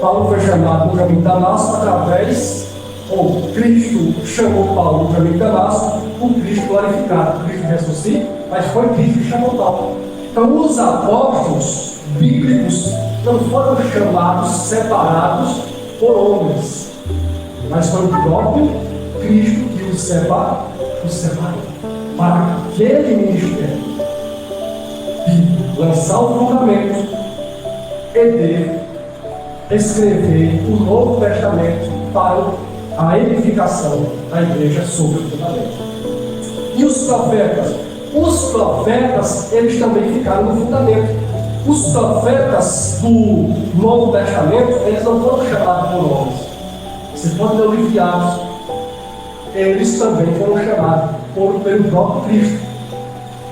Paulo foi chamado no caminho de Damasco através, ou Cristo chamou Paulo no caminho de Damasco, o Cristo glorificado, o Cristo ressuscita, mas foi Cristo que chamou Paulo. Então os apóstolos bíblicos não foram chamados separados por homens, mas foi o próprio Cristo que os separou para aquele ministério de lançar o fundamento, e devo escrever o Novo Testamento para a edificação da igreja sobre o fundamento. E os profetas? Os profetas, eles também ficaram no fundamento. Os profetas do Novo Testamento, eles não foram chamados por nomes. Você pode ler o livro de Atos. Eles também foram chamados pelo próprio Cristo.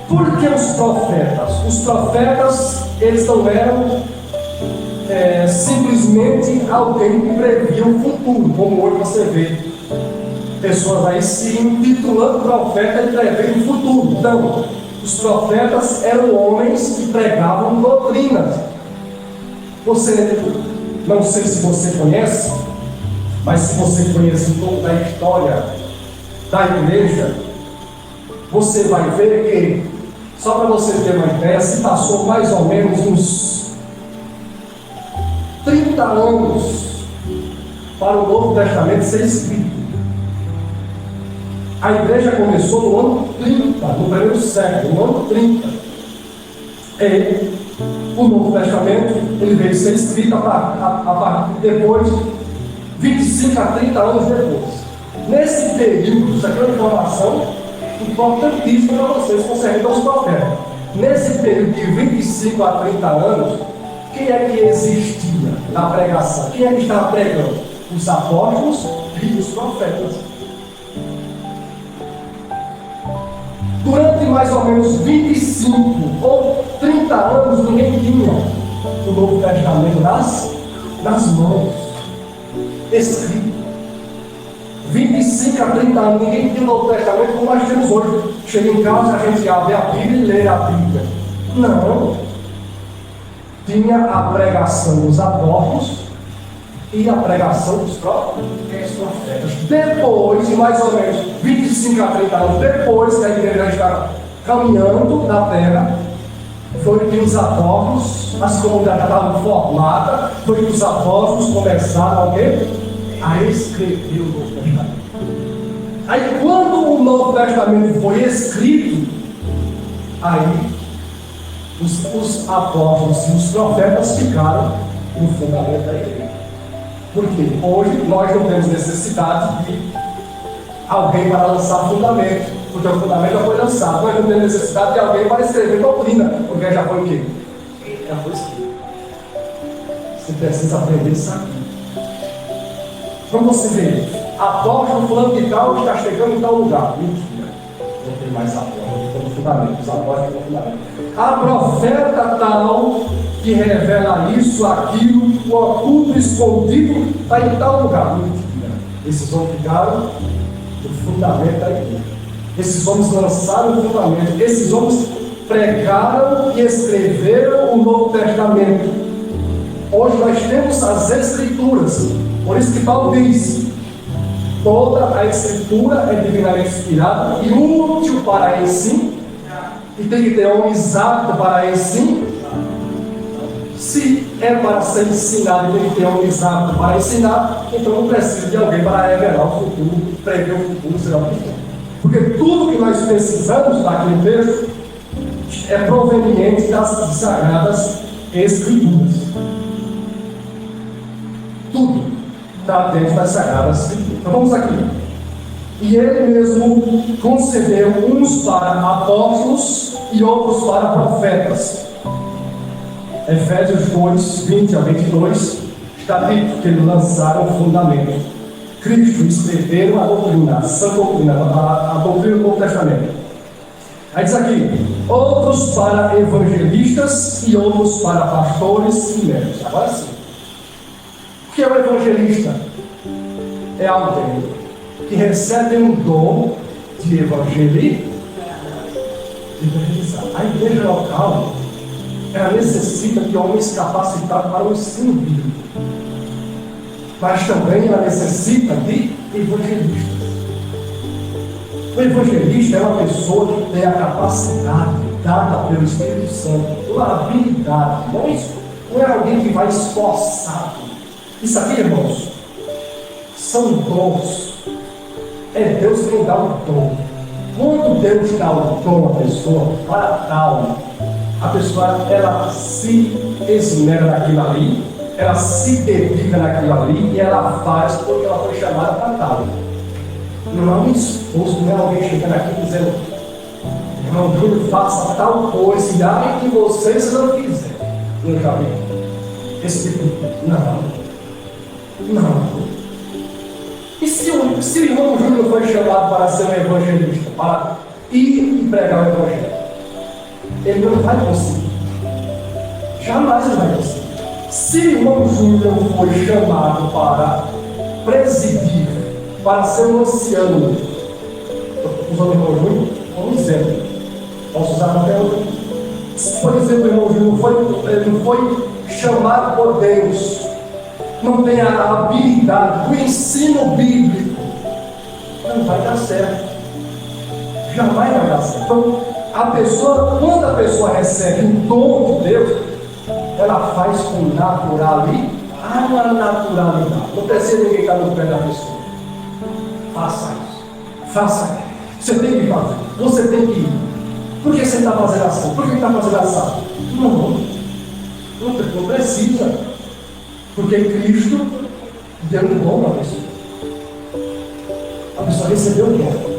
Por que os profetas? Os profetas, eles não eram simplesmente alguém que previa o futuro, como hoje você vê pessoas aí se intitulando profeta e prevendo o futuro. Então, os profetas eram homens que pregavam doutrinas. Você, não sei se você conhece, mas se você conhece um pouco da história da igreja, você vai ver que, só para você ter uma ideia, se passou mais ou menos uns 30 anos para o Novo Testamento ser escrito. A igreja começou no ano 30, no primeiro século, no ano 30. E o Novo Testamento ele veio ser escrito a partir depois, 25 a 30 anos depois. Nesse período, isso aqui é uma informação importantíssima para vocês concernente aos profetas. Nesse período de 25 a 30 anos, quem é que existia na pregação? Quem é que estava pregando? Os apóstolos e os profetas. Durante mais ou menos 25 ou 30 anos, ninguém tinha o Novo Testamento nas mãos, escrito. 25 a 30 anos, ninguém tinha o Novo Testamento como nós temos hoje. Chega em casa, a gente abre a Bíblia e lê a Bíblia. Não. Tinha a pregação dos apóstolos e a pregação dos próprios profetas. Depois, mais ou menos 25 a 30 anos depois que a igreja estava caminhando na terra, foi que os apóstolos, as comunidades estavam formadas, foi que os apóstolos começaram a escrever o Novo Testamento. Aí quando o Novo Testamento foi escrito, aí os apóstolos e os profetas ficaram no fundamento da igreja. Porque hoje nós não temos necessidade de alguém para lançar fundamento, porque o fundamento já foi lançado. Nós não temos necessidade de alguém para escrever doutrina, porque já foi o quê? Já foi escrito. Você precisa aprender isso aqui. Como você vê, apóstolo fulano de tal está chegando em tal lugar. Mentira. Não tem mais apóstolo, estão no fundamento. Os apóstolos estão no fundamento. A profeta tal que revela isso, aquilo, o oculto escondido está em tal lugar. Mentira. Esses homens ficaram no fundamento da igreja. Esses homens lançaram o fundamento. Esses homens pregaram e escreveram o Novo Testamento. Hoje nós temos as Escrituras. Por isso que Paulo diz: toda a Escritura é divinamente inspirada e útil para ensino, e tem que ter homens aptos para ensino. Se é para ser ensinado e tem que ter homens aptos para ensinar, então não precisa de alguém para revelar o futuro, prever o futuro, será o que for. Porque tudo que nós precisamos daquele texto é proveniente das Sagradas Escrituras. Tudo está dentro das Sagradas Escrituras. Então vamos aqui. E ele mesmo concedeu uns para apóstolos e outros para profetas. Efésios 2, 20 a 22, está dito que eles lançaram o fundamento. Cristo escreveram a doutrina, a sã doutrina, a doutrina do Novo Testamento. Aí diz aqui: outros para evangelistas e outros para pastores e mestres. Agora sim. O que é o evangelista? É alguém que recebe um dom de evangelizar. A igreja local, ela necessita de homens capacitados para o ensino bíblico, mas também ela necessita de evangelistas. O evangelista é uma pessoa que tem a capacidade dada pelo Espírito Santo, uma habilidade. Não é alguém que vai esforçado. Isso aqui, irmãos, são dons. É Deus quem dá o dom. Quando Deus dá o dom à pessoa para tal A pessoa, ela se esmera naquilo ali, ela se dedica naquilo ali e ela faz porque ela foi chamada para tal. Não é um esforço, não é alguém chegando aqui dizendo: irmão Júlio, faça tal coisa e ai que vocês não fizeram. Não já vi. Esse tipo de... Não. E se o irmão Júlio foi chamado para ser um evangelista, para ir e pregar o evangelho, ele não vai conseguir. Jamais ele vai conseguir. Se o irmão Júlio foi chamado para presidir, para ser um anciano, usando o irmão Júlio como exemplo, posso usar até outro. Por exemplo, o irmão Júlio ele não foi chamado por Deus, não tem a habilidade do ensino bíblico, não vai dar certo. Jamais vai dar certo. Então, quando a pessoa recebe um dom de Deus, ela faz com naturalidade. Uma naturalidade. Não precisa ninguém estar no pé da pessoa. Faça isso. Faça. Você tem que fazer. Você tem que ir. Por que você está fazendo assim? Por que está fazendo assim? Não precisa. Porque Cristo deu um dom para a pessoa. A pessoa recebeu o dom.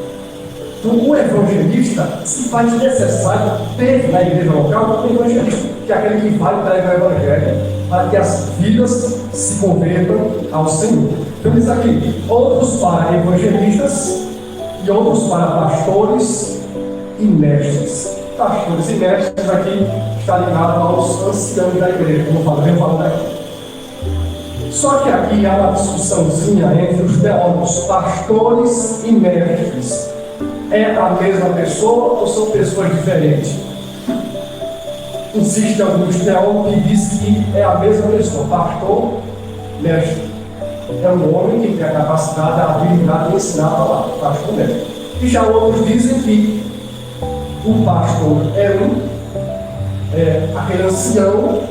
Então, o evangelista se faz necessário ter na igreja local um evangelista, que é aquele que vai pregar o evangelho para que as vidas se convertam ao Senhor. Então, diz aqui: outros para evangelistas e outros para pastores e mestres. Pastores e mestres aqui está ligado aos anciãos da igreja, como eu falo daqui. Só que aqui há uma discussãozinha entre os teólogos, pastores e mestres. É a mesma pessoa ou são pessoas diferentes? Existem alguns teólogos que dizem que é a mesma pessoa, pastor, mestre. É um homem que tem a capacidade, a habilidade de ensinar a palavra, pastor, mestre. E já outros dizem que o pastor é aquele ancião,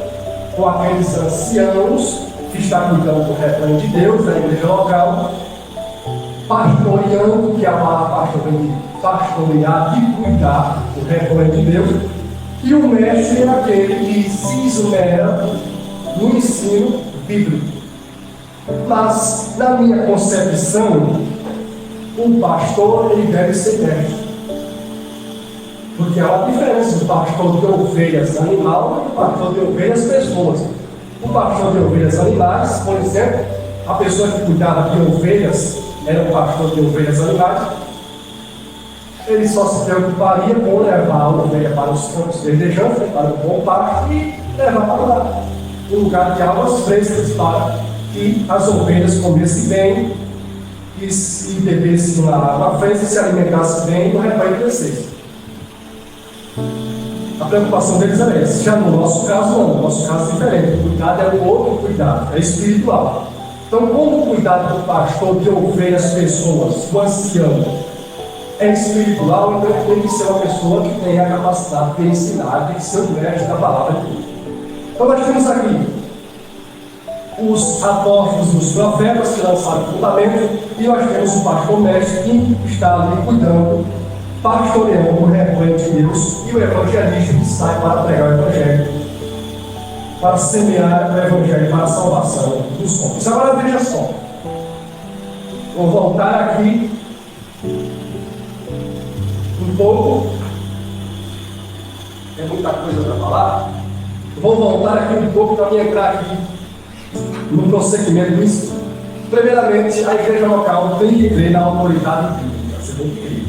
ou aqueles anciãos que está cuidando do rebanho de Deus, da igreja local, pastoreando, que é a palavra pastor vem de pastorear, de cuidar do rebanho de Deus, e o mestre é aquele que se esmera no ensino bíblico. Mas, na minha concepção, o pastor ele deve ser mestre. Porque há uma diferença do pastor de ovelhas animal e do pastor de ovelhas pessoas. O pastor de ovelhas animais, por exemplo, a pessoa que cuidava de ovelhas era o pastor de ovelhas animais. Ele só se preocuparia com levar a ovelha para os campos verdejantes, para o bom pasto, e levar para lá, um lugar de águas frescas, para que as ovelhas comessem bem e bebessem na água fresca, se alimentassem bem e o rebanho crescesse. A preocupação deles era essa. Já no nosso caso, não. No nosso caso é diferente. O cuidado é o outro cuidado, é espiritual. Então, como o cuidado do pastor de ovelhas pessoas, do ancião, é espiritual, então ele tem que ser uma pessoa que tem a capacidade de ensinar, tem que ser o mestre da palavra de Deus. Então, nós temos aqui os apóstolos, os profetas que lançaram o fundamento, e nós temos o pastor mestre que está ali cuidando, pastoreando o rebanho de Deus, e o evangelista que sai para pregar o evangelho, para semear o evangelho para a salvação dos homens. Agora veja só, vou voltar aqui um pouco, é muita coisa para falar, vou voltar aqui um pouco para me entrar aqui no prosseguimento do ensino. Primeiramente, a igreja local tem que crer na autoridade bíblica, você tem que crer.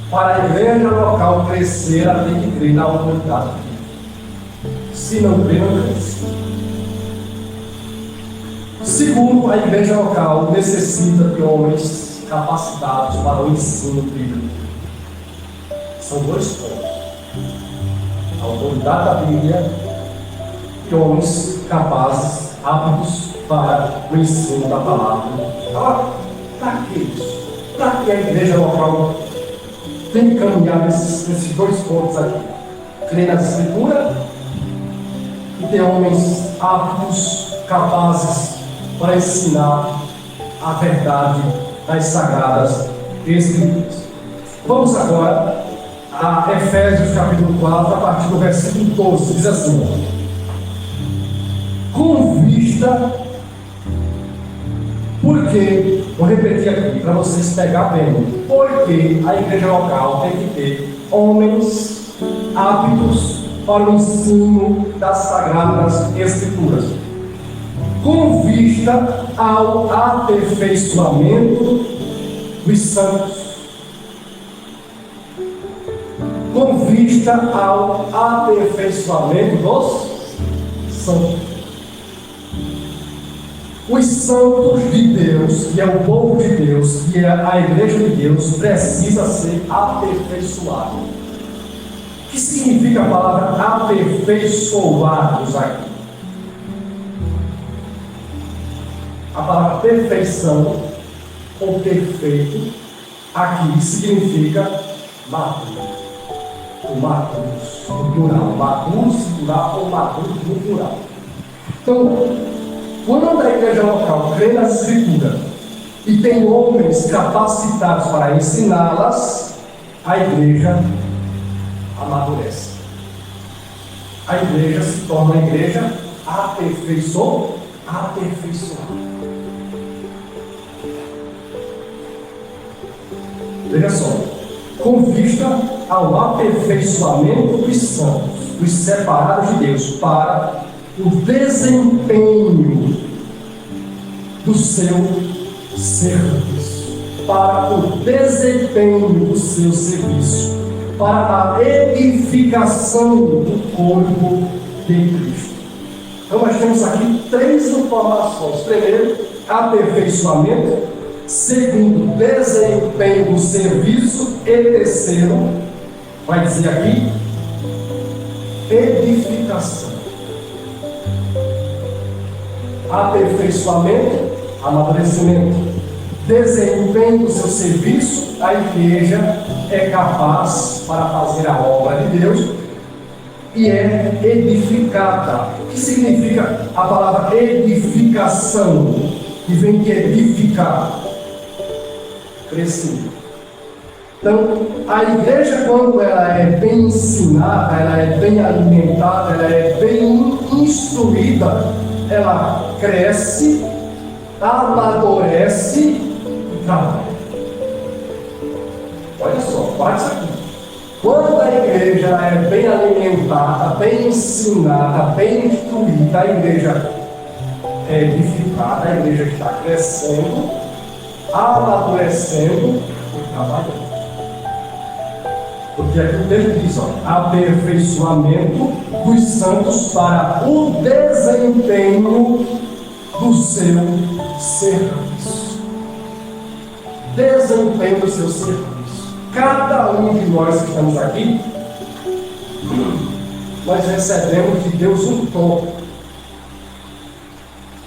Para a igreja local crescer, ela tem que crer na autoridade bíblica. Se não crer, não cresce. Segundo, a igreja local necessita de homens capacitados para o ensino bíblico. São dois pontos: a autoridade da Bíblia e homens capazes, aptos para o ensino da palavra. Agora, para que isso? Para que a igreja local tem que caminhar nesses dois pontos aqui? Crer na Escritura e ter homens aptos, capazes para ensinar a verdade das Sagradas Escrituras. Vamos agora a Efésios capítulo 4, a partir do versículo 12, diz assim: com vista, porque, vou repetir aqui para vocês pegar bem, porque a igreja local tem que ter homens aptos para o ensino das Sagradas Escrituras, com vista ao aperfeiçoamento dos santos. Com vista ao aperfeiçoamento dos santos. Os santos de Deus, que é o povo de Deus, que é a igreja de Deus, precisa ser aperfeiçoado. O que significa a palavra aperfeiçoados aqui? A palavra perfeição ou perfeito aqui significa maduro. O maduros, no plural, maduro singular ou maduro no plural. Então, quando a igreja local crê na Escritura e tem homens capacitados para ensiná-las, a igreja amadurece. A igreja se torna uma igreja aperfeiçoada. Veja só, com vista ao aperfeiçoamento dos santos, dos separados de Deus, para o desempenho do seu serviço, para o desempenho do seu serviço, para a edificação do corpo de Cristo. Então nós temos aqui três informações: primeiro, aperfeiçoamento; segundo, desempenho do serviço; e terceiro, vai dizer aqui, edificação. Aperfeiçoamento, amadurecimento; desempenho do seu serviço, a igreja é capaz para fazer a obra de Deus e é edificada. O que significa a palavra edificação, que vem de edificar? Crescimento. Então, a igreja, quando ela é bem ensinada, ela é bem alimentada, ela é bem instruída, ela cresce, amadurece e trabalha. Olha só, bate isso aqui. Quando a igreja é bem alimentada, bem ensinada, bem instruída, a igreja é edificada, a igreja está crescendo, amadurecendo e trabalhando. Porque aqui o texto diz, aperfeiçoamento dos santos para o desempenho do seu serviço. Desempenho do seu serviço. Cada um de nós que estamos aqui, nós recebemos de Deus um tom.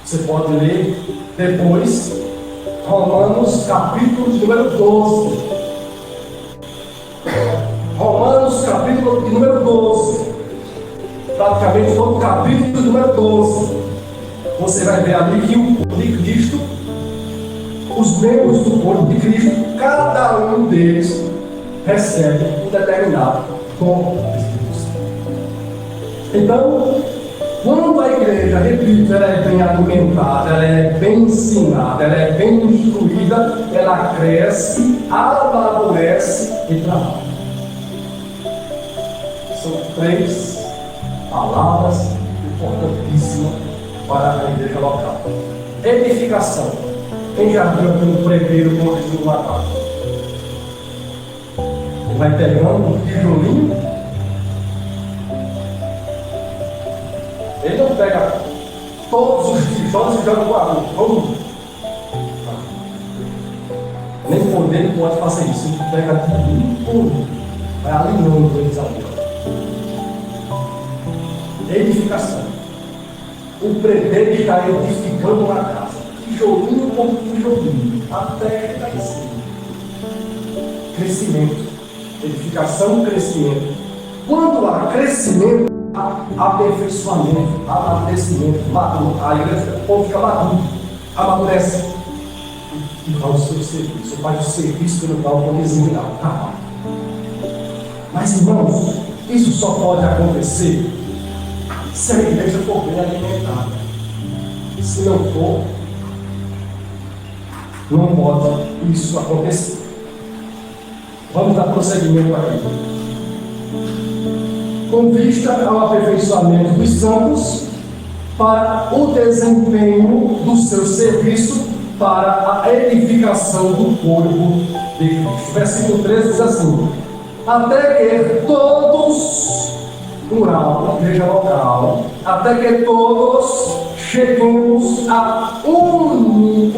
Você pode ler depois Romanos capítulo número 12. Romanos capítulo número 12. Praticamente todo o capítulo número 12. Você vai ver ali que o corpo de Cristo, os membros do corpo de Cristo, cada um deles recebe um determinado dom do Espírito Santo. Então, quando a igreja, repito, ela é bem alimentada, ela é bem ensinada, ela é bem instruída, ela cresce, amadurece e trabalha. São três palavras importantíssimas para a igreja local. Edificação. Quem já viu aqui no preveiro com o do Natal? Vai pegando um tijolinho. Ele não pega todos os tijolos e joga no barulho. Nem poder ele pode fazer isso. Ele pega tudo, vai alinhando eles ali. Edificação. O prefeito está edificando uma casa, tijolinho por tijolinho, até chegar em cima. Crescimento. Edificação, crescimento. Quando há crescimento, há aperfeiçoamento, amadurecimento, maduro. A igreja, o povo fica maduro, amadurece e faz o seu serviço, faz o serviço pelo qual foi designado. Mas Mas, irmãos, isso só pode acontecer se a igreja for bem alimentada. Se não for, não pode isso acontecer. Vamos dar prosseguimento aqui. Com vista ao aperfeiçoamento dos santos, para o desempenho do seu serviço, para a edificação do corpo de Cristo. Versículo 13 diz assim: até que todos, plural, igreja local, até que todos cheguemos à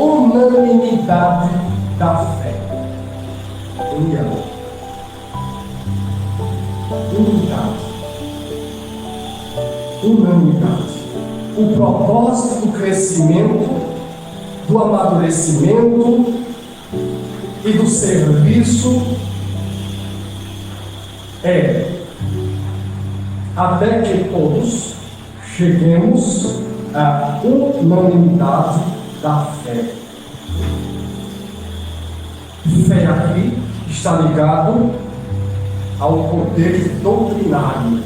unanimidade da fé. União. Unanimidade. O propósito do crescimento, do amadurecimento e do serviço é até que todos cheguemos à unanimidade da fé. Fé aqui está ligado ao poder doutrinário.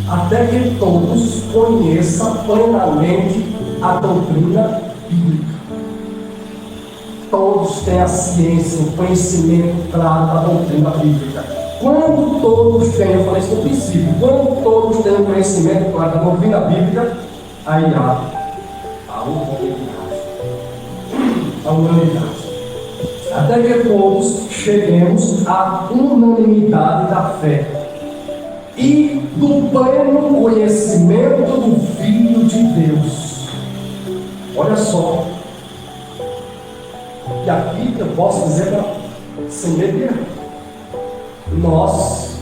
Até que todos conheçam plenamente a doutrina bíblica. Todos têm a ciência, o conhecimento claro da doutrina bíblica. Quando todos têm, eu falei isso no princípio, quando todos têm o conhecimento claro da doutrina bíblica, aí há a unanimidade. Até que todos cheguemos à unanimidade da fé e do pleno conhecimento do Filho de Deus. Olha só. E aqui eu posso dizer sem medo, nós,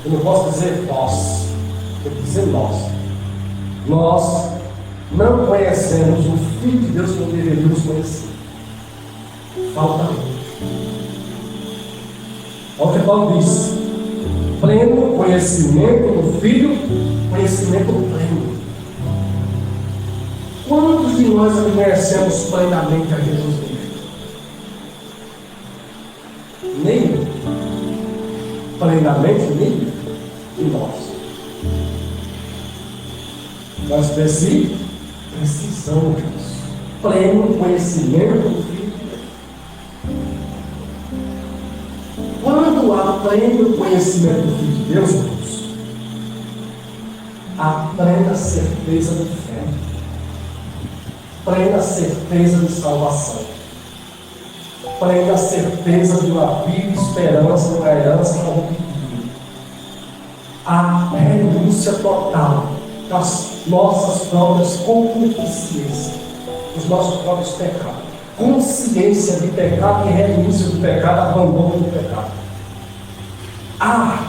eu não posso dizer vós, eu vou dizer nós não conhecemos o Filho de Deus como deveríamos conhecer. Falta muito. Olha o que Paulo diz: pleno conhecimento do Filho, conhecimento pleno. Quantos de nós conhecemos plenamente a Jesus Cristo? Nenhum. Plenamente nenhum de nós. Nós precisamos disso. Pleno conhecimento do Filho. Quando há pleno conhecimento do Filho de Deus, irmãos, há plena certeza de fé, plena certeza de salvação, plena certeza de uma vida, esperança, de uma herança corruptível. Há renúncia total das nossas próprias concupiscências, dos nossos próprios pecados. Consciência de pecado e renúncia do pecado, abandono do pecado. Há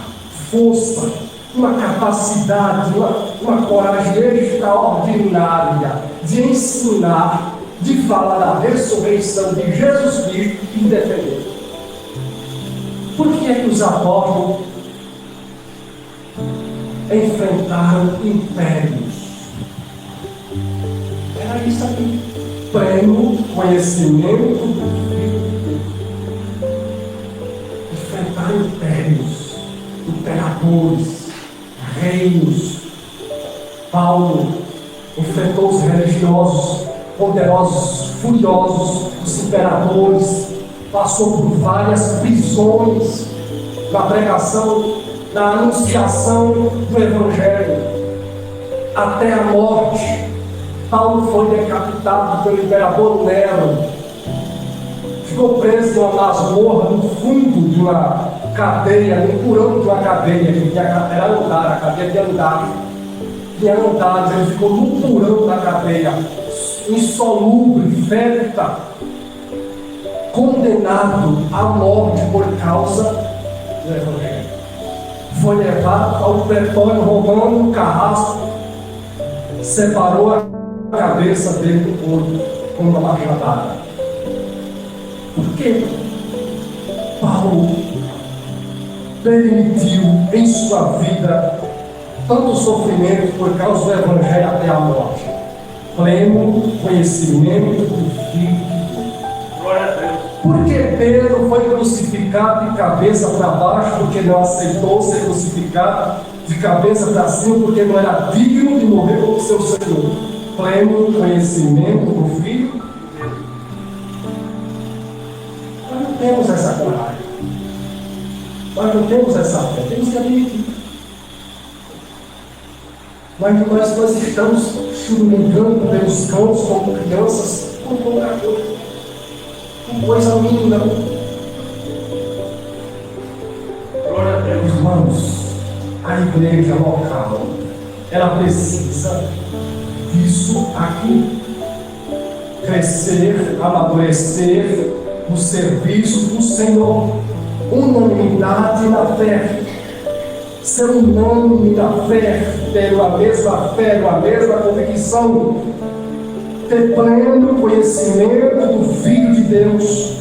força, uma capacidade, uma coragem extraordinária de ensinar, de falar da ressurreição de Jesus Cristo e defender. Por que é que os apóstolos enfrentaram impérios? Era isso aqui. Pleno conhecimento do Filho de Deus. Enfrentar impérios, imperadores, reinos. Paulo enfrentou os religiosos, poderosos, furiosos, os imperadores. Passou por várias prisões na pregação, na anunciação do Evangelho, até a morte. Paulo foi decapitado pelo imperador Nero, ficou preso numa masmorra no fundo de uma cadeia, no porão de uma cadeia, que era andar, a cadeia de andar, tinha andares, ele ficou no porão da cadeia, insolúvel, fétida, condenado à morte por causa do Evangelho. Foi levado ao pretório romano, um carrasco, separou a cabeça dele do corpo com uma machadada. Por quê? Paulo permitiu em sua vida tanto sofrimento por causa do Evangelho até a morte. Pleno conhecimento do Filho de Deus. Glória a Deus. Por que Pedro foi crucificado de cabeça para baixo porque não aceitou ser crucificado de cabeça para cima porque não era digno de morrer como seu Senhor. Pleno conhecimento do Filho. Nós não temos essa coragem. Nós não temos essa fé. Temos que admitir. Mas nós estamos choramingando pelos cantos como crianças, com pouca coisa. Com coisa linda. Glória a Deus, irmãos. A igreja local, ela precisa disso aqui. Crescer, amadurecer no serviço do Senhor. Unanimidade na fé. Ser unânime na fé, ter a mesma convicção, ter pleno conhecimento do Filho de Deus,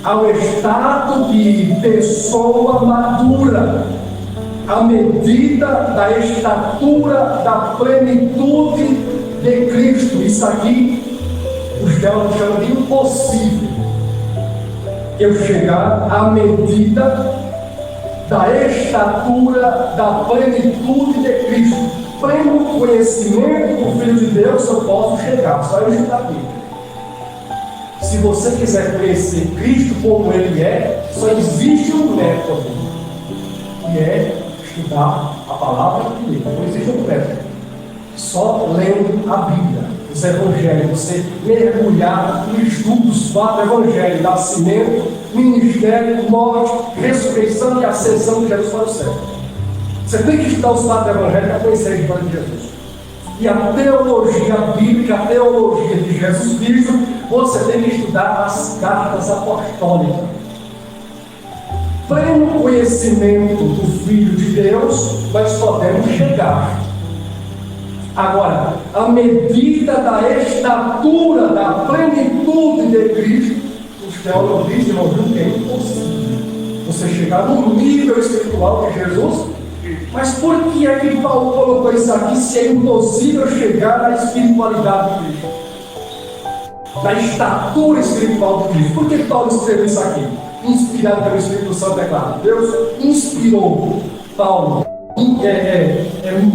ao estado de pessoa madura, à medida da estatura da plenitude de Cristo. Isso aqui, os teólogos chamam de impossível. Eu chegar à medida da estatura da plenitude de Cristo. Pleno conhecimento do Filho de Deus eu posso chegar, só eu estudar a Bíblia. Se você quiser conhecer Cristo como Ele é, só existe um método, que é estudar a palavra de Deus. Não existe um método. Só lendo a Bíblia, os evangelhos, você mergulhar no estudo dos 4 evangelhos: nascimento, ministério, morte, ressurreição e ascensão de Jesus para o céu. Você tem que estudar os 4 evangelhos para conhecer a história de Jesus. E a teologia bíblica, a teologia de Jesus Cristo, você tem que estudar as cartas apostólicas. Pleno conhecimento do Filho de Deus, nós podemos chegar. Agora, à medida da estatura, da plenitude de Cristo, os teólogos dizem que é impossível você chegar no nível espiritual de Jesus. Mas por que é que Paulo colocou isso aqui, se é impossível chegar na espiritualidade de Cristo? Na estatura espiritual de Cristo. Por que Paulo escreveu isso aqui? Inspirado pelo Espírito Santo, é claro. Deus inspirou Paulo,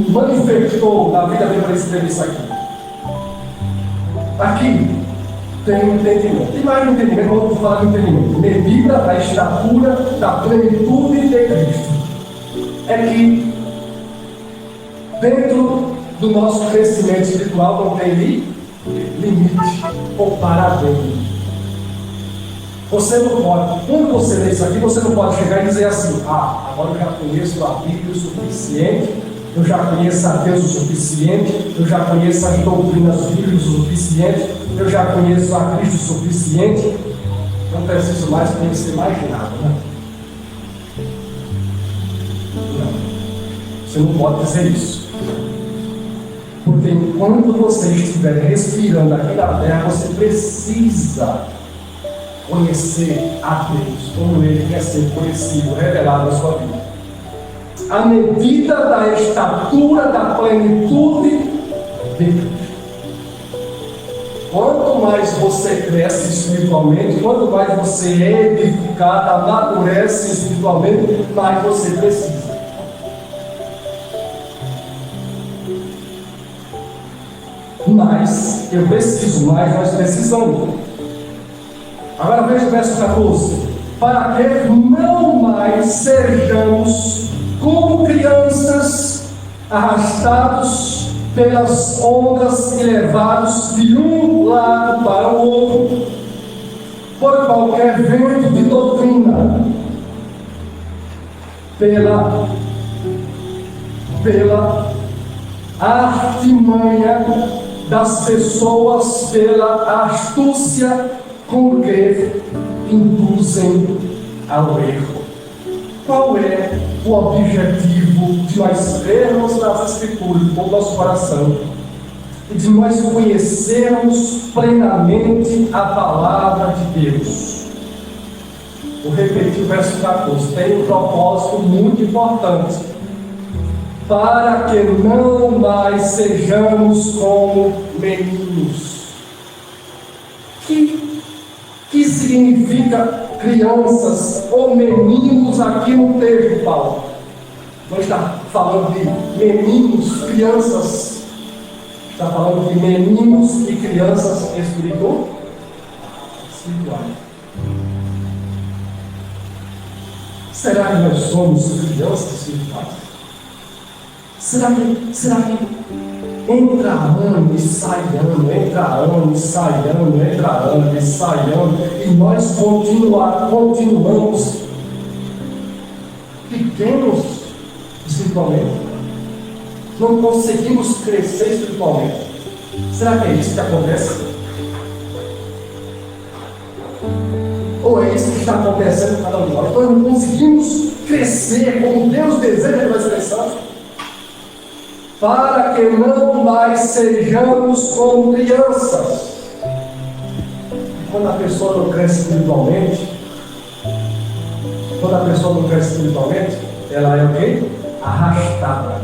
manifestou na vida dele para escrever isso aqui. Aqui tem um entendimento. Tem mais um entendimento, vamos falar de entendimento. Medida da estatura da plenitude de Cristo. É que dentro do nosso crescimento espiritual não tem limite ou parabéns. Você não pode, quando você lê isso aqui, você não pode chegar e dizer assim: agora eu já conheço a Bíblia o suficiente, eu já conheço a Deus o suficiente, eu já conheço as doutrinas bíblicas o suficiente, eu já conheço a Cristo o suficiente, não preciso mais conhecer mais nada, né? Você não pode dizer isso. Porque enquanto você estiver respirando aqui na terra, você precisa conhecer a Deus como Ele quer ser conhecido, revelado na sua vida. À medida da estatura da plenitude de Cristo. Quanto mais você cresce espiritualmente, quanto mais você é edificado, amadurece espiritualmente, mais você precisa. Mas eu preciso, mais nós precisamos. Agora veja o verso 14. Para que não mais sejamos como crianças arrastados pelas ondas e levados de um lado para o outro por qualquer vento de doutrina, pela artimanha das pessoas, pela astúcia com que induzem ao erro. Qual é o objetivo de nós lermos nas Escrituras com o nosso coração e de nós conhecermos plenamente a palavra de Deus? Vou repetir o verso 14. Tem um propósito muito importante: para que não mais sejamos como meninos. Que significa crianças ou meninos aqui no texto, Paulo. Não está falando de meninos, crianças. Está falando de meninos e crianças espirituais. Será que nós somos crianças espirituais? Será que entra ano e sai ano, entra ano e sai ano, entra ano e sai ano, e nós continuamos pequenos espiritualmente? Não conseguimos crescer espiritualmente. Será que é isso que acontece? Ou é isso que está acontecendo com cada um de nós? Nós não conseguimos crescer como Deus deseja que nós cresçamos, para que não mais sejamos como crianças. E quando a pessoa não cresce espiritualmente, ela é o quê? Arrastada.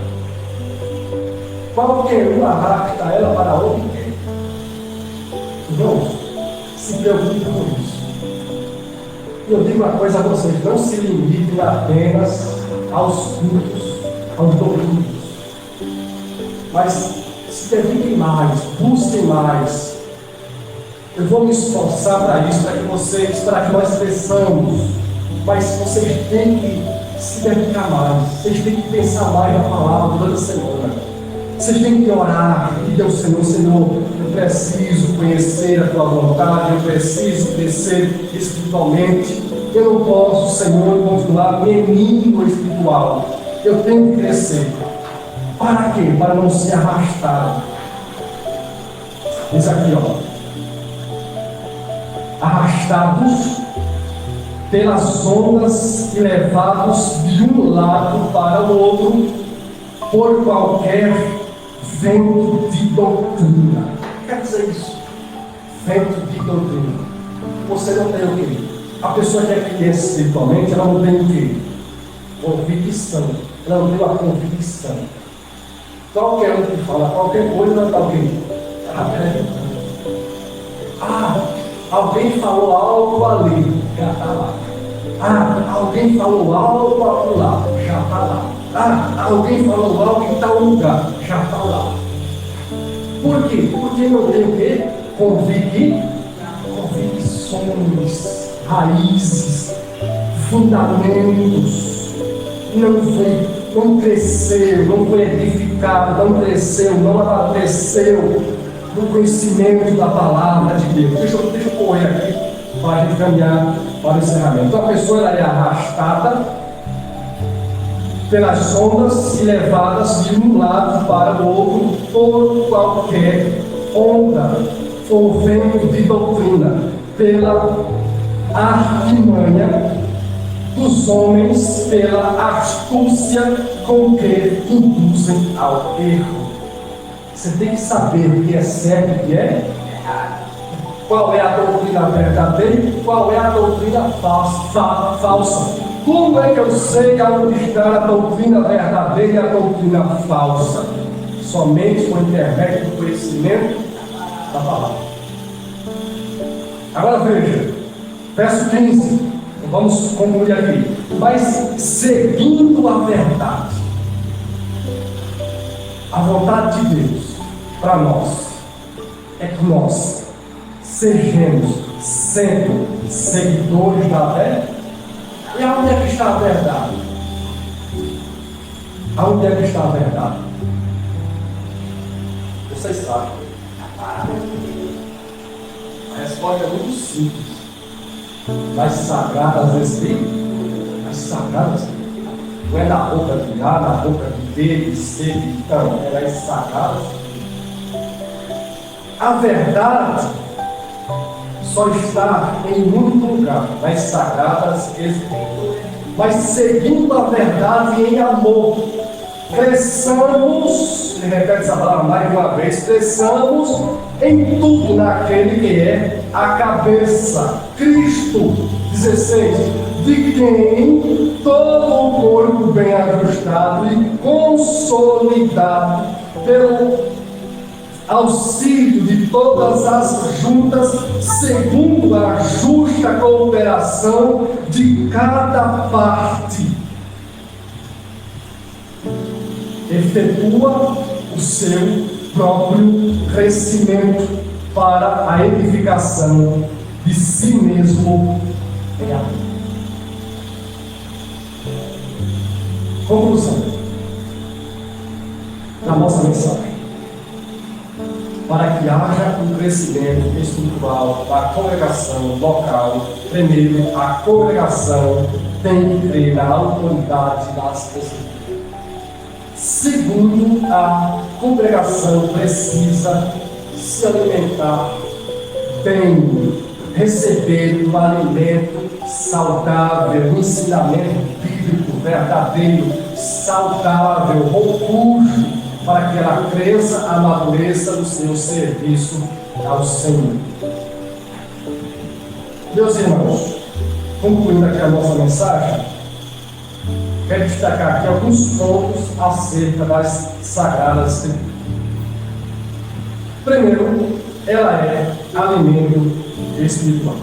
Qualquer um arrasta ela para onde quer. Irmãos, se preocupe com isso. Eu digo uma coisa a vocês: não se limitem apenas aos cultos, aos domingos, mas se dediquem mais, busquem mais. Eu vou me esforçar para isso, para que nós cresçamos, mas vocês têm que se dedicar mais, vocês têm que pensar mais na palavra durante a semana. Vocês têm que orar e pedir ao Senhor: Senhor, eu preciso conhecer a Tua vontade, eu preciso crescer espiritualmente. Eu não posso, Senhor, continuar menino espiritual. Eu tenho que crescer. Para quê? Para não ser arrastado. Diz aqui, arrastados pelas ondas e levados de um lado para o outro por qualquer vento de doutrina. Quer dizer isso? Vento de doutrina. Você não tem o quê? A pessoa que é criança espiritualmente, ela não tem o quê? Convicção. Ela não tem uma convicção. Qualquer um que fala qualquer coisa, ela está o quê? Acreditando. Alguém falou algo ali, já está lá. Alguém falou algo lá, já está lá. Alguém falou algo em tal lugar, já está lá. Por quê? Porque não tem o quê? Convicções, raízes, fundamentos. Não cresceu, não foi edificado, não cresceu, não amadureceu no conhecimento da palavra de Deus. Deixa eu correr aqui para a gente caminhar para o encerramento. Então a pessoa ela é arrastada pelas ondas e levadas de um lado para o outro por qualquer onda ou vento de doutrina, pela artimanha dos homens, pela astúcia com que induzem ao erro. Você tem que saber o que é certo e o que é errado. Qual é a doutrina verdadeira e qual é a doutrina falsa. Como é que eu sei aonde está a doutrina verdadeira e a doutrina falsa? Somente por intermédio do conhecimento da palavra. Agora veja, verso 15. Vamos concluir aqui. Mas seguindo a verdade, a vontade de Deus para nós é que nós sejamos sendo seguidores da fé. E aonde é que está a verdade? Aonde é que está a verdade? Vocês sabem. A resposta é muito simples. Nas sagradas Escrituras. Nas sagradas Escrituras. Não é na boca de A, na boca de B, de C, de então. É nas sagradas Escrituras. A verdade só está em um único lugar, nas sagradas Escrituras. Mas seguindo a verdade em amor, cresçamos, ele repete essa palavra mais uma vez, cresçamos em tudo naquele que é a cabeça, Cristo. 16, de quem todo o corpo bem ajustado e consolidado auxílio de todas as juntas, segundo a justa cooperação de cada parte, efetua o seu próprio crescimento para a edificação de si mesmo em amor. Conclusão da nossa mensagem: para que haja um crescimento espiritual da congregação local, primeiro, a congregação tem que crer na autoridade das Escrituras. Segundo, a congregação precisa se alimentar bem, receber um alimento saudável, um ensinamento bíblico verdadeiro, saudável, robusto, para que ela cresça, amadureça no seu serviço ao Senhor. Meus irmãos, concluindo aqui a nossa mensagem, quero destacar aqui alguns pontos acerca das Sagradas Escrituras. Primeiro, ela é alimento espiritual.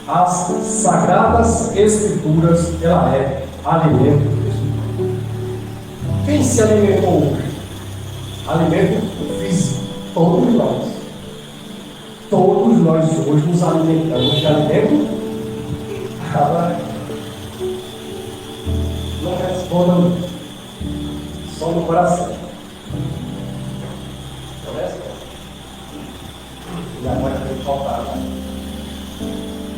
As Sagradas Escrituras, ela é alimento espiritual. Quem se alimentou hoje? Alimento físico. Todos nós. Todos nós hoje nos alimentamos de alimento. Não respondam só no coração. Já vai ter que faltar, né?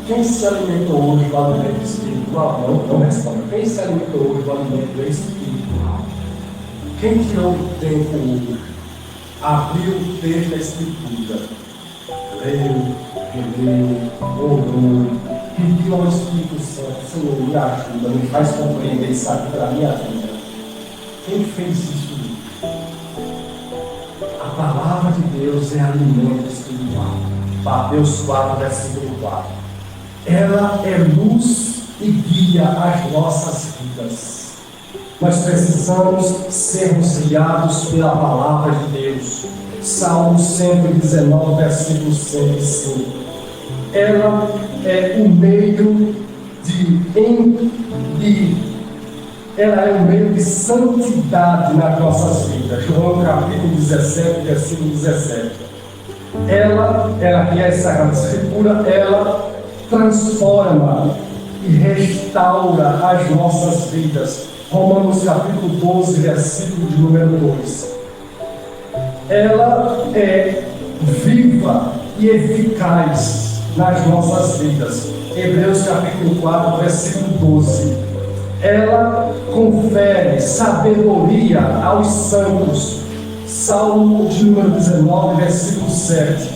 Quem se alimentou hoje do alimento espiritual? Não responda. Quem se alimentou hoje do alimento espiritual? Quem tirou o tempo hoje? Abriu o texto da Escritura, leu, releu, orou, pediu ao Espírito Santo: Senhor, me ajuda, me faz compreender isso aqui para a minha vida. Quem fez isso? A palavra de Deus é alimento espiritual. Mateus 4, versículo 4. Ela é luz e guia as nossas vidas. Nós precisamos sermos guiados pela palavra de Deus. Salmo 119, versículo 105. Ela é o meio ela é um meio de santidade nas nossas vidas. João capítulo 17, versículo 17. Ela que é a Sagrada Escritura, ela transforma e restaura as nossas vidas. Romanos capítulo 12, versículo de número 2. Ela é viva e eficaz nas nossas vidas. Hebreus capítulo 4, versículo 12. Ela confere sabedoria aos santos. Salmo de número 19, versículo 7.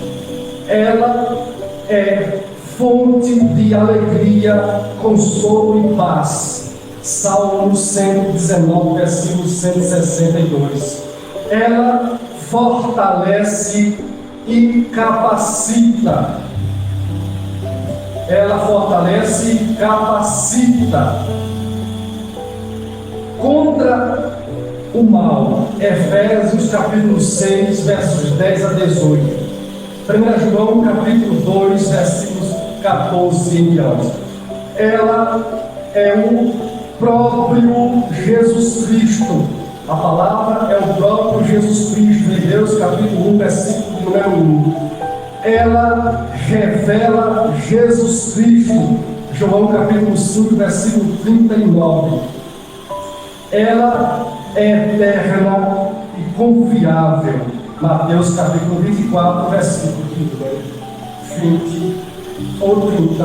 Ela é fonte de alegria, consolo e paz. Salmo 119, versículo 162. Ela fortalece e capacita. Ela fortalece e capacita contra o mal. Efésios capítulo 6, versos 10 a 18. 1 João capítulo 2, versículos 14 em diante. Ela é o próprio Jesus Cristo. A palavra é o próprio Jesus Cristo. Hebreus capítulo 1, versículo número 1. Ela revela Jesus Cristo. João capítulo 5, versículo 39. Ela é eterna e confiável. Mateus capítulo 24, versículo 20 ou 30.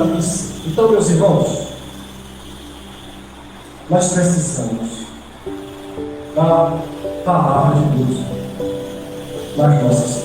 Então, meus irmãos, nós precisamos da palavra de Deus nas nossas vidas.